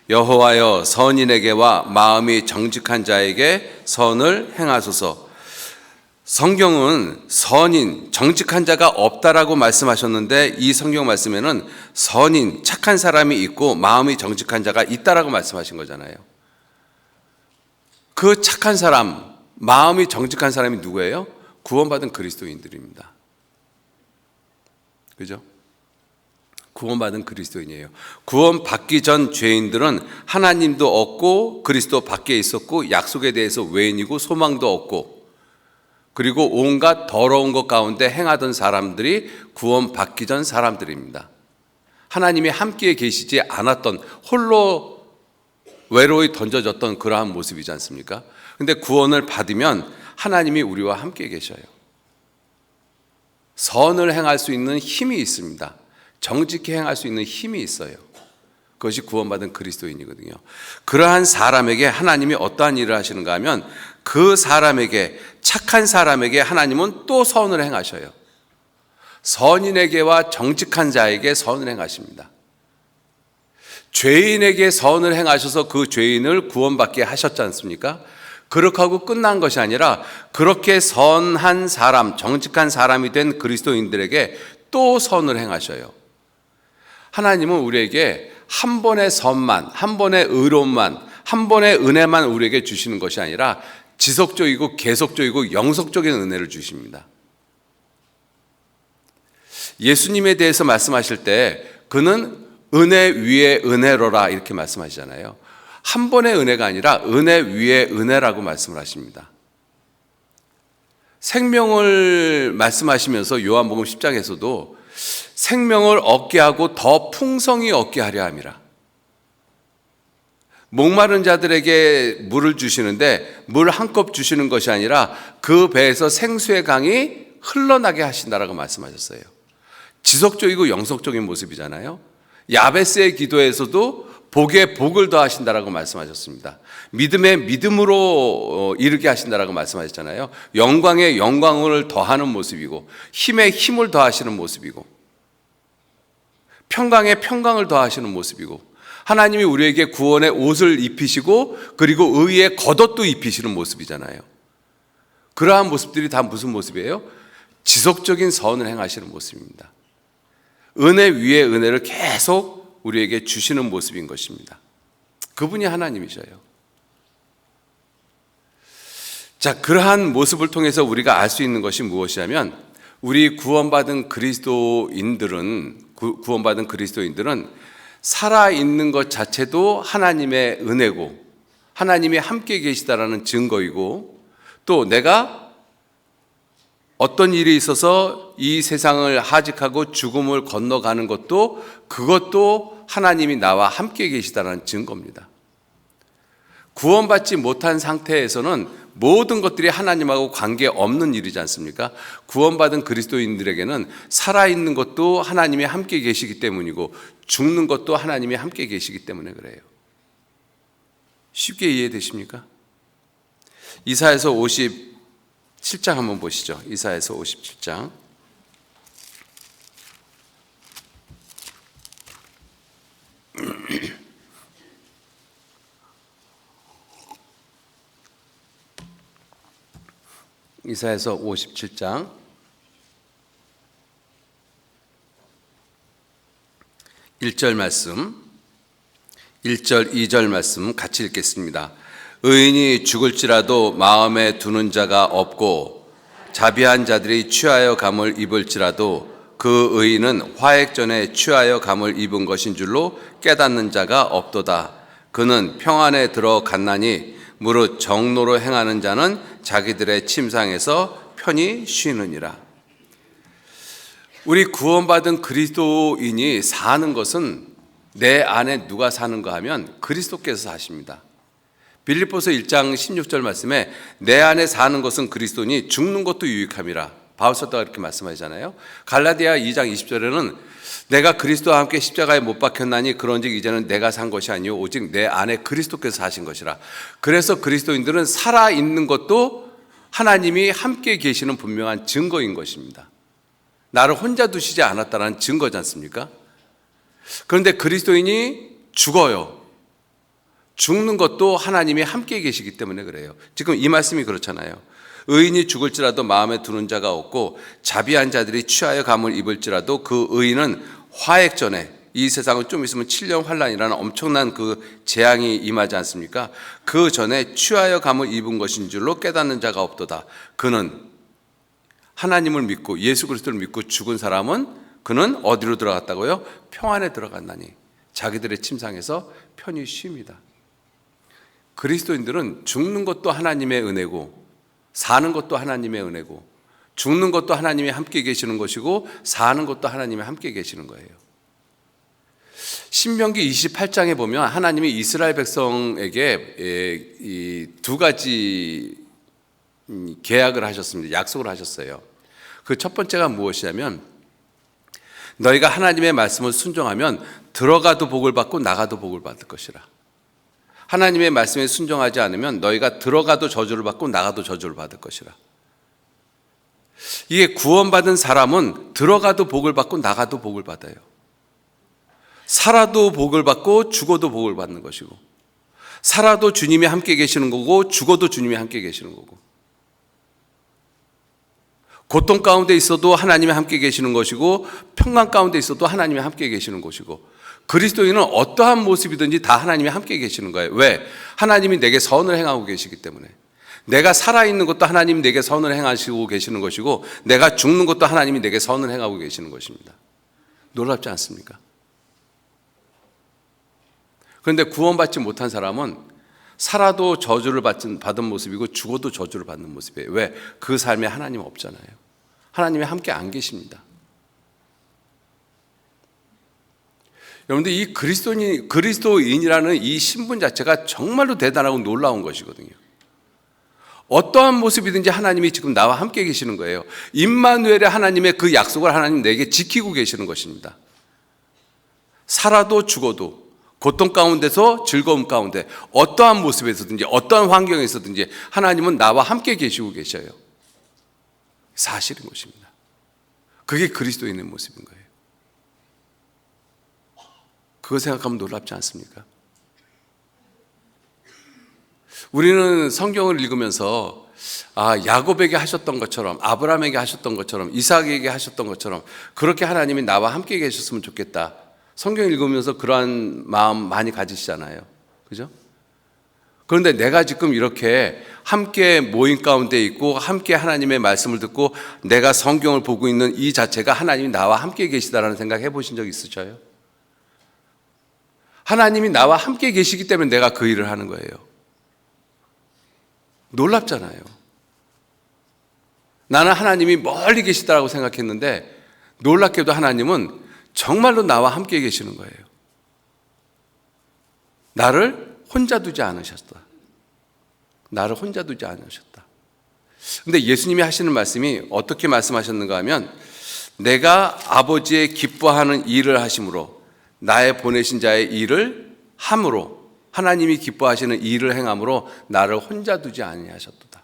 여호와여 선인에게와 마음이 정직한 자에게 선을 행하소서. 성경은 선인, 정직한 자가 없다라고 말씀하셨는데 이 성경 말씀에는 선인, 착한 사람이 있고 마음이 정직한 자가 있다라고 말씀하신 거잖아요. 그 착한 사람, 마음이 정직한 사람이 누구예요? 구원받은 그리스도인들입니다. 그죠? 구원받은 그리스도인이에요. 구원받기 전 죄인들은 하나님도 없고 그리스도 밖에 있었고 약속에 대해서 외인이고 소망도 없고 그리고 온갖 더러운 것 가운데 행하던 사람들이 구원받기 전 사람들입니다. 하나님이 함께 계시지 않았던, 홀로 외로이 던져졌던 그러한 모습이지 않습니까? 근데 구원을 받으면 하나님이 우리와 함께 계셔요. 선을 행할 수 있는 힘이 있습니다. 정직히 행할 수 있는 힘이 있어요. 그것이 구원받은 그리스도인이거든요. 그러한 사람에게 하나님이 어떠한 일을 하시는가 하면 그 사람에게, 착한 사람에게 하나님은 또 선을 행하셔요. 선인에게와 정직한 자에게 선을 행하십니다. 죄인에게 선을 행하셔서 그 죄인을 구원받게 하셨지 않습니까? 그렇게 하고 끝난 것이 아니라 그렇게 선한 사람, 정직한 사람이 된 그리스도인들에게 또 선을 행하셔요. 하나님은 우리에게 한 번의 선만, 한 번의 의로움만, 한 번의 은혜만 우리에게 주시는 것이 아니라 지속적이고 계속적이고 영속적인 은혜를 주십니다. 예수님에 대해서 말씀하실 때 그는 은혜 위에 은혜로라 이렇게 말씀하시잖아요. 한 번의 은혜가 아니라 은혜 위에 은혜라고 말씀을 하십니다. 생명을 말씀하시면서 요한복음 10장에서도 생명을 얻게 하고 더 풍성히 얻게 하려 함이라. 목마른 자들에게 물을 주시는데 물 한 컵 주시는 것이 아니라 그 배에서 생수의 강이 흘러나게 하신다라고 말씀하셨어요. 지속적이고 영속적인 모습이잖아요. 야베스의 기도에서도 복에 복을 더하신다라고 말씀하셨습니다. 믿음에 믿음으로 이르게 하신다라고 말씀하셨잖아요. 영광에 영광을 더하는 모습이고 힘에 힘을 더하시는 모습이고 평강에 평강을 더하시는 모습이고 하나님이 우리에게 구원의 옷을 입히시고 그리고 의의 겉옷도 입히시는 모습이잖아요. 그러한 모습들이 다 무슨 모습이에요? 지속적인 선을 행하시는 모습입니다. 은혜 위에 은혜를 계속 우리에게 주시는 모습인 것입니다. 그분이 하나님이셔요. 자, 그러한 모습을 통해서 우리가 알 수 있는 것이 무엇이냐면 우리 구원받은 그리스도인들은 살아있는 것 자체도 하나님의 은혜고 하나님이 함께 계시다라는 증거이고 또 내가 어떤 일이 있어서 이 세상을 하직하고 죽음을 건너가는 것도 그것도 하나님이 나와 함께 계시다는 증거입니다. 구원받지 못한 상태에서는 모든 것들이 하나님하고 관계없는 일이지 않습니까? 구원받은 그리스도인들에게는 살아있는 것도 하나님이 함께 계시기 때문이고 죽는 것도 하나님이 함께 계시기 때문에 그래요. 쉽게 이해되십니까? 이사야서 57장 한번 보시죠. 이사야서 57장. 이사야서 57장 1절 말씀, 1절 2절 말씀 같이 읽겠습니다. 의인이 죽을지라도 마음에 두는 자가 없고 자비한 자들이 취하여 감을 입을지라도 그 의인은 화액전에 취하여 감을 입은 것인 줄로 깨닫는 자가 없도다. 그는 평안에 들어갔나니 무릇 정노로 행하는 자는 자기들의 침상에서 편히 쉬느니라. 우리 구원받은 그리스도인이 사는 것은 내 안에 누가 사는가 하면 그리스도께서 사십니다. 빌립보서 1장 16절 말씀에 내 안에 사는 것은 그리스도니 죽는 것도 유익함이라. 바울 사도가 이렇게 말씀하시잖아요. 갈라디아 2장 20절에는 내가 그리스도와 함께 십자가에 못 박혔나니 그런즉 이제는 내가 산 것이 아니요 오직 내 안에 그리스도께서 사신 것이라. 그래서 그리스도인들은 살아있는 것도 하나님이 함께 계시는 분명한 증거인 것입니다. 나를 혼자 두시지 않았다는 증거지 않습니까? 그런데 그리스도인이 죽어요. 죽는 것도 하나님이 함께 계시기 때문에 그래요. 지금 이 말씀이 그렇잖아요. 의인이 죽을지라도 마음에 두는 자가 없고 자비한 자들이 취하여 감을 입을지라도 그 의인은 화액전에, 이 세상은 좀 있으면 7년 환란이라는 엄청난 그 재앙이 임하지 않습니까? 그 전에 취하여 감을 입은 것인 줄로 깨닫는 자가 없도다. 그는 하나님을 믿고 예수 그리스도를 믿고 죽은 사람은 그는 어디로 들어갔다고요? 평안에 들어갔나니 자기들의 침상에서 편히 쉽니다. 그리스도인들은 죽는 것도 하나님의 은혜고 사는 것도 하나님의 은혜고 죽는 것도 하나님이 함께 계시는 것이고 사는 것도 하나님이 함께 계시는 거예요. 신명기 28장에 보면 하나님이 이스라엘 백성에게 이 두 가지 계약을 하셨습니다. 약속을 하셨어요. 그 첫 번째가 무엇이냐면 너희가 하나님의 말씀을 순종하면 들어가도 복을 받고 나가도 복을 받을 것이라. 하나님의 말씀에 순종하지 않으면 너희가 들어가도 저주를 받고 나가도 저주를 받을 것이라. 이게 구원받은 사람은 들어가도 복을 받고 나가도 복을 받아요. 살아도 복을 받고 죽어도 복을 받는 것이고 살아도 주님이 함께 계시는 거고 죽어도 주님이 함께 계시는 거고 고통 가운데 있어도 하나님이 함께 계시는 것이고 평강 가운데 있어도 하나님이 함께 계시는 것이고 그리스도인은 어떠한 모습이든지 다 하나님이 함께 계시는 거예요. 왜? 하나님이 내게 선을 행하고 계시기 때문에. 내가 살아있는 것도 하나님이 내게 선을 행하시고 계시는 것이고 내가 죽는 것도 하나님이 내게 선을 행하고 계시는 것입니다. 놀랍지 않습니까? 그런데 구원받지 못한 사람은 살아도 저주를 받은 모습이고 죽어도 저주를 받는 모습이에요. 왜? 그 삶에 하나님 없잖아요. 하나님이 함께 안 계십니다. 여러분들, 이 그리스도인이라는 이 신분 자체가 정말로 대단하고 놀라운 것이거든요. 어떠한 모습이든지 하나님이 지금 나와 함께 계시는 거예요. 임마누엘의 하나님의 그 약속을 하나님 내게 지키고 계시는 것입니다. 살아도 죽어도, 고통 가운데서 즐거움 가운데, 어떠한 모습에서든지 어떠한 환경에서든지 하나님은 나와 함께 계시고 계셔요. 사실인 것입니다. 그게 그리스도인의 모습인 거예요. 그거 생각하면 놀랍지 않습니까? 우리는 성경을 읽으면서 야곱에게 하셨던 것처럼, 아브라함에게 하셨던 것처럼, 이삭에게 하셨던 것처럼 그렇게 하나님이 나와 함께 계셨으면 좋겠다. 성경 읽으면서 그러한 마음 많이 가지시잖아요. 그죠? 그런데 내가 지금 이렇게 함께 모임 가운데 있고 함께 하나님의 말씀을 듣고 내가 성경을 보고 있는 이 자체가 하나님이 나와 함께 계시다라는 생각 해보신 적 있으셔요? 하나님이 나와 함께 계시기 때문에 내가 그 일을 하는 거예요. 놀랍잖아요. 나는 하나님이 멀리 계시다라고 생각했는데 놀랍게도 하나님은 정말로 나와 함께 계시는 거예요. 나를 혼자 두지 않으셨다. 나를 혼자 두지 않으셨다. 근데 예수님이 하시는 말씀이 어떻게 말씀하셨는가 하면 내가 아버지의 기뻐하는 일을 하심으로 나의 보내신 자의 일을 함으로 하나님이 기뻐하시는 일을 행함으로 나를 혼자 두지 아니하셨도다.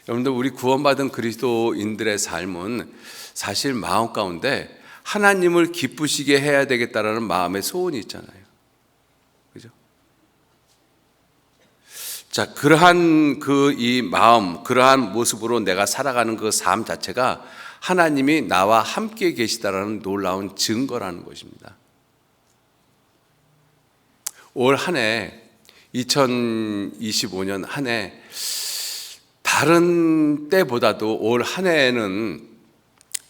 여러분들, 우리 구원받은 그리스도인들의 삶은 사실 마음 가운데 하나님을 기쁘시게 해야 되겠다라는 마음의 소원이 있잖아요. 그죠? 자, 그러한 이 마음, 그러한 모습으로 내가 살아가는 그 삶 자체가 하나님이 나와 함께 계시다라는 놀라운 증거라는 것입니다. 올 한 해 2025년 한 해 다른 때보다도 올 한 해에는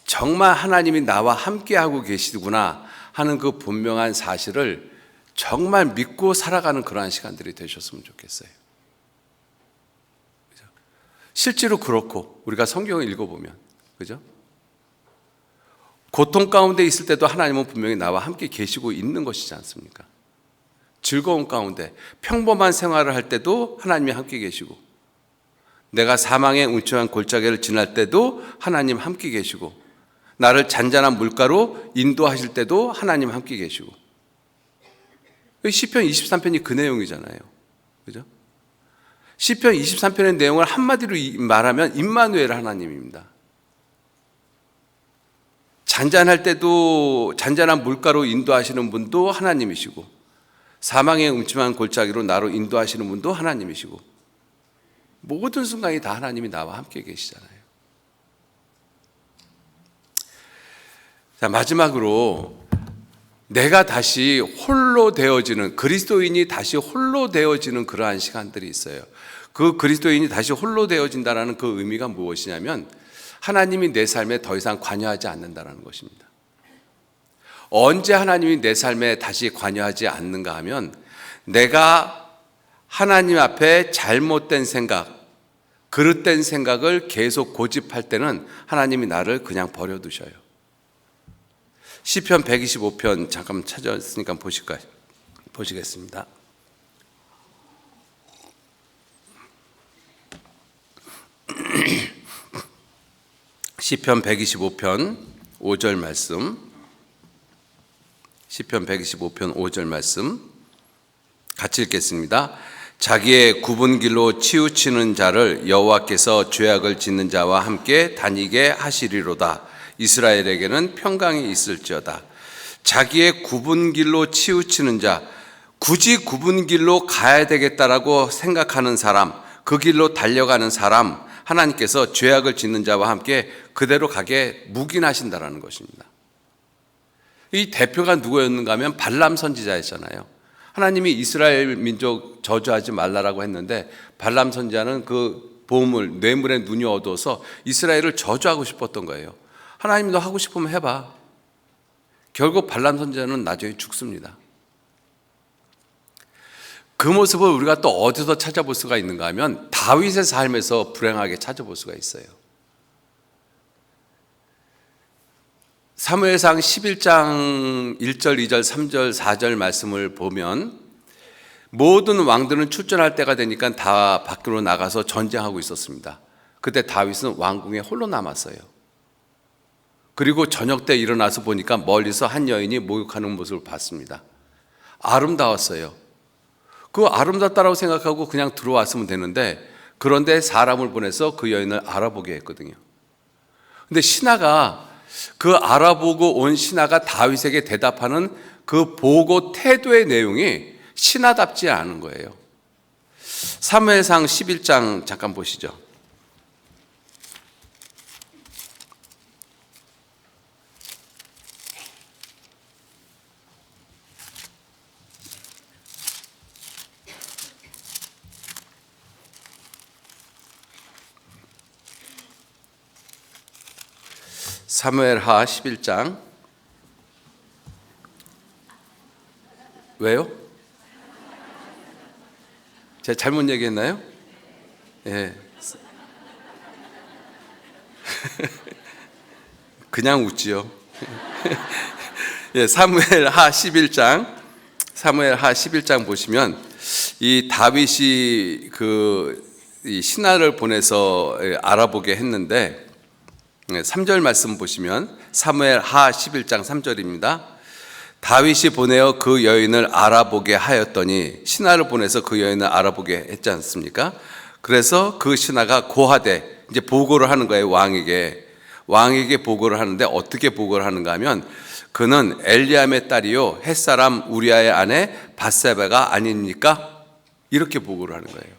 정말 하나님이 나와 함께하고 계시구나 하는 그 분명한 사실을 정말 믿고 살아가는 그러한 시간들이 되셨으면 좋겠어요. 그죠? 실제로 그렇고 우리가 성경을 읽어보면, 그죠? 고통 가운데 있을 때도 하나님은 분명히 나와 함께 계시고 있는 것이지 않습니까? 즐거움 가운데 평범한 생활을 할 때도 하나님이 함께 계시고, 내가 사망의 음침한 골짜기를 지날 때도 하나님 함께 계시고, 나를 잔잔한 물가로 인도하실 때도 하나님 함께 계시고. 시편 23편이 그 내용이잖아요. 그죠? 시편 23편의 내용을 한마디로 말하면 임마누엘 하나님입니다. 잔잔할 때도 잔잔한 물가로 인도하시는 분도 하나님이시고, 사망의 음침한 골짜기로 나로 인도하시는 분도 하나님이시고, 모든 순간이 다 하나님이 나와 함께 계시잖아요. 자, 마지막으로 내가 다시 홀로 되어지는, 그리스도인이 다시 홀로 되어지는 그러한 시간들이 있어요. 그 그리스도인이 다시 홀로 되어진다는 그 의미가 무엇이냐면 하나님이 내 삶에 더 이상 관여하지 않는다는 것입니다. 언제 하나님이 내 삶에 다시 관여하지 않는가 하면 내가 하나님 앞에 잘못된 생각, 그릇된 생각을 계속 고집할 때는 하나님이 나를 그냥 버려두셔요. 시편 125편 잠깐 찾아왔으니까 보시겠습니다. 시편 125편 5절 말씀, 시편 125편 5절 말씀 같이 읽겠습니다. 자기의 굽은 길로 치우치는 자를 여호와께서 죄악을 짓는 자와 함께 다니게 하시리로다. 이스라엘에게는 평강이 있을지어다. 자기의 굽은 길로 치우치는 자, 굳이 굽은 길로 가야 되겠다라고 생각하는 사람, 그 길로 달려가는 사람, 하나님께서 죄악을 짓는 자와 함께 그대로 가게 묵인하신다라는 것입니다. 이 대표가 누구였는가 하면 발람 선지자였잖아요. 하나님이 이스라엘 민족 저주하지 말라라고 했는데 발람 선지자는 그 보물, 뇌물의 눈이 어두워서 이스라엘을 저주하고 싶었던 거예요. 하나님도 하고 싶으면 해봐. 결국 발람 선지자는 나중에 죽습니다. 그 모습을 우리가 또 어디서 찾아볼 수가 있는가 하면 다윗의 삶에서 불행하게 찾아볼 수가 있어요. 사무엘상 11장 1절, 2절, 3절, 4절 말씀을 보면 모든 왕들은 출전할 때가 되니까 다 밖으로 나가서 전쟁하고 있었습니다. 그때 다윗은 왕궁에 홀로 남았어요. 그리고 저녁 때 일어나서 보니까 멀리서 한 여인이 목욕하는 모습을 봤습니다. 아름다웠어요. 그 아름답다라고 생각하고 그냥 들어왔으면 되는데, 그런데 사람을 보내서 그 여인을 알아보게 했거든요. 근데 신하가, 그 알아보고 온 신하가 다윗에게 대답하는 그 보고 태도의 내용이 신하답지 않은 거예요. 사무엘상 11장 잠깐 보시죠. 사무엘하 11장. 왜요? 제가 잘못 얘기했나요? 예. 그냥 웃지요. 예, 사무엘하 11장. 사무엘하 11장 보시면 이 다윗이 이 신하를 보내서 알아보게 했는데, 3절 말씀 보시면 사무엘하 11장 3절입니다. 다윗이 보내어 그 여인을 알아보게 하였더니, 신하를 보내서 그 여인을 알아보게 했지 않습니까? 그래서 그 신하가 고하되, 이제 보고를 하는 거예요. 왕에게 보고를 하는데, 어떻게 보고를 하는가 하면 그는 엘리암의 딸이요 햇사람 우리아의 아내 밧세바가 아닙니까? 이렇게 보고를 하는 거예요.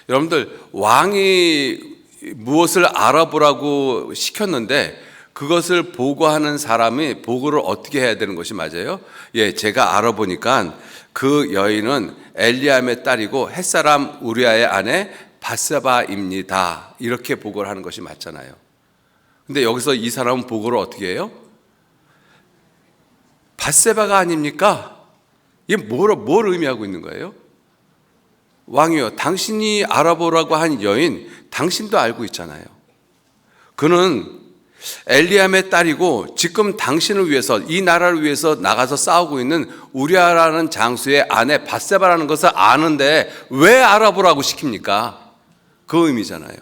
여러분들, 왕이 무엇을 알아보라고 시켰는데 그것을 보고하는 사람이 보고를 어떻게 해야 되는 것이 맞아요? 예, 제가 알아보니까 그 여인은 엘리암의 딸이고 햇사람 우리아의 아내 밧세바입니다. 이렇게 보고를 하는 것이 맞잖아요. 근데 여기서 이 사람은 보고를 어떻게 해요? 밧세바가 아닙니까? 이게 뭘 의미하고 있는 거예요? 왕이요, 당신이 알아보라고 한 여인 당신도 알고 있잖아요. 그는 엘리암의 딸이고 지금 당신을 위해서, 이 나라를 위해서 나가서 싸우고 있는 우리아라는 장수의 아내 밧세바라는 것을 아는데 왜 알아보라고 시킵니까? 그 의미잖아요.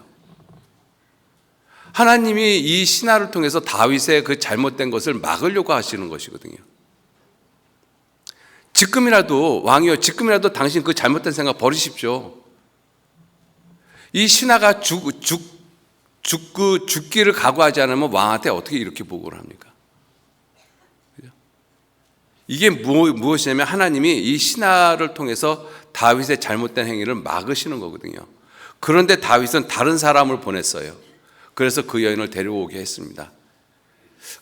하나님이 이 신하를 통해서 다윗의 그 잘못된 것을 막으려고 하시는 것이거든요. 지금이라도, 왕이요, 지금이라도 당신 그 잘못된 생각 버리십시오. 이 신하가 죽기를 각오하지 않으면 왕한테 어떻게 이렇게 보고를 합니까? 이게 무엇이냐면 하나님이 이 신하를 통해서 다윗의 잘못된 행위를 막으시는 거거든요. 그런데 다윗은 다른 사람을 보냈어요. 그래서 그 여인을 데려오게 했습니다.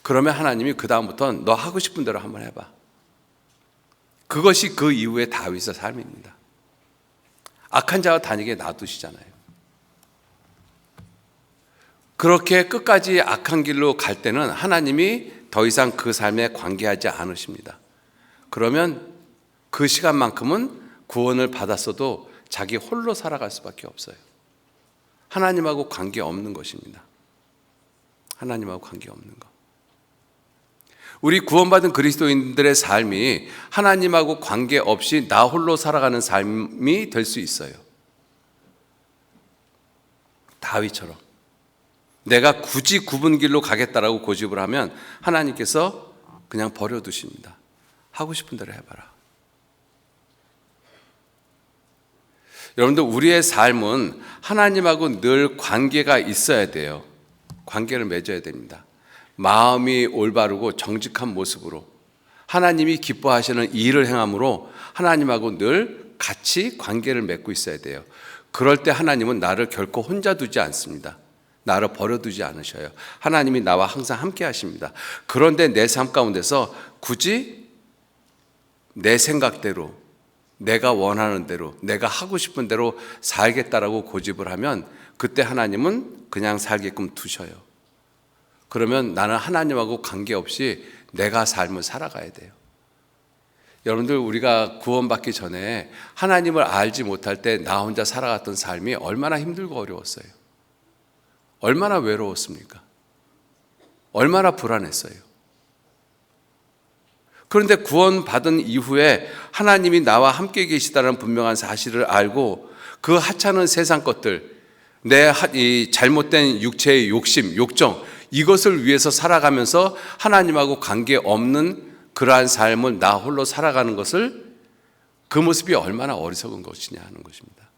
그러면 하나님이 그 다음부터는 너 하고 싶은 대로 한번 해봐. 그것이 그 이후의 다윗의 삶입니다. 악한 자와 다니게 놔두시잖아요. 그렇게 끝까지 악한 길로 갈 때는 하나님이 더 이상 그 삶에 관계하지 않으십니다. 그러면 그 시간만큼은 구원을 받았어도 자기 홀로 살아갈 수밖에 없어요. 하나님하고 관계없는 것입니다. 하나님하고 관계없는 것. 우리 구원받은 그리스도인들의 삶이 하나님하고 관계없이 나 홀로 살아가는 삶이 될 수 있어요. 다윗처럼 내가 굳이 굽은 길로 가겠다라고 고집을 하면 하나님께서 그냥 버려두십니다. 하고 싶은 대로 해봐라. 여러분들, 우리의 삶은 하나님하고 늘 관계가 있어야 돼요. 관계를 맺어야 됩니다. 마음이 올바르고 정직한 모습으로 하나님이 기뻐하시는 일을 행함으로 하나님하고 늘 같이 관계를 맺고 있어야 돼요. 그럴 때 하나님은 나를 결코 혼자 두지 않습니다. 나를 버려두지 않으셔요. 하나님이 나와 항상 함께 하십니다. 그런데 내 삶 가운데서 굳이 내 생각대로, 내가 원하는 대로, 내가 하고 싶은 대로 살겠다라고 고집을 하면 그때 하나님은 그냥 살게끔 두셔요. 그러면 나는 하나님하고 관계없이 내가 삶을 살아가야 돼요. 여러분들, 우리가 구원받기 전에 하나님을 알지 못할 때 나 혼자 살아갔던 삶이 얼마나 힘들고 어려웠어요. 얼마나 외로웠습니까? 얼마나 불안했어요. 그런데 구원받은 이후에 하나님이 나와 함께 계시다는 분명한 사실을 알고 그 하찮은 세상 것들, 이 잘못된 육체의 욕심, 욕정, 이것을 위해서 살아가면서 하나님하고 관계없는 그러한 삶을 나 홀로 살아가는 것을, 그 모습이 얼마나 어리석은 것이냐 하는 것입니다.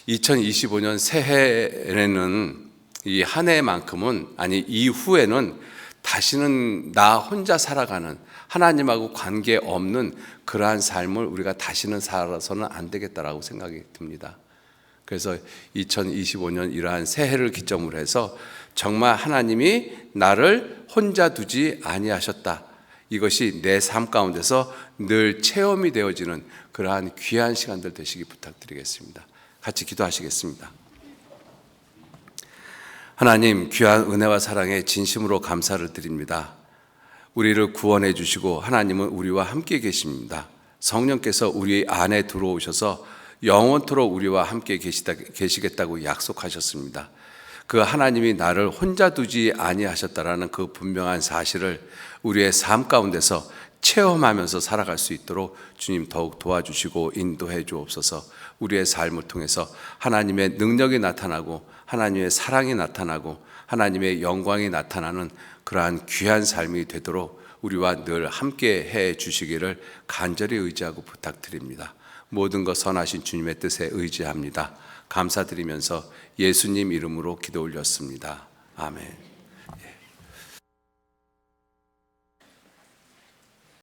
2025년 새해에는, 이 한 해만큼은, 아니 이후에는 다시는 나 혼자 살아가는, 하나님하고 관계없는 그러한 삶을 우리가 다시는 살아서는 안 되겠다라고 생각이 듭니다. 그래서 2025년 이러한 새해를 기점으로 해서 정말 하나님이 나를 혼자 두지 아니하셨다, 이것이 내 삶 가운데서 늘 체험이 되어지는 그러한 귀한 시간들 되시기 부탁드리겠습니다. 같이 기도하시겠습니다. 하나님, 귀한 은혜와 사랑에 진심으로 감사를 드립니다. 우리를 구원해 주시고 하나님은 우리와 함께 계십니다. 성령께서 우리 안에 들어오셔서 영원토록 우리와 함께 계시겠다고 약속하셨습니다. 그 하나님이 나를 혼자 두지 아니하셨다라는 그 분명한 사실을 우리의 삶 가운데서 체험하면서 살아갈 수 있도록 주님 더욱 도와주시고 인도해 주옵소서. 우리의 삶을 통해서 하나님의 능력이 나타나고 하나님의 사랑이 나타나고 하나님의 영광이 나타나는 그러한 귀한 삶이 되도록 우리와 늘 함께 해 주시기를 간절히 의지하고 부탁드립니다. 모든 것 선하신 주님의 뜻에 의지합니다. 감사드리면서 예수님 이름으로 기도 올렸습니다. 아멘.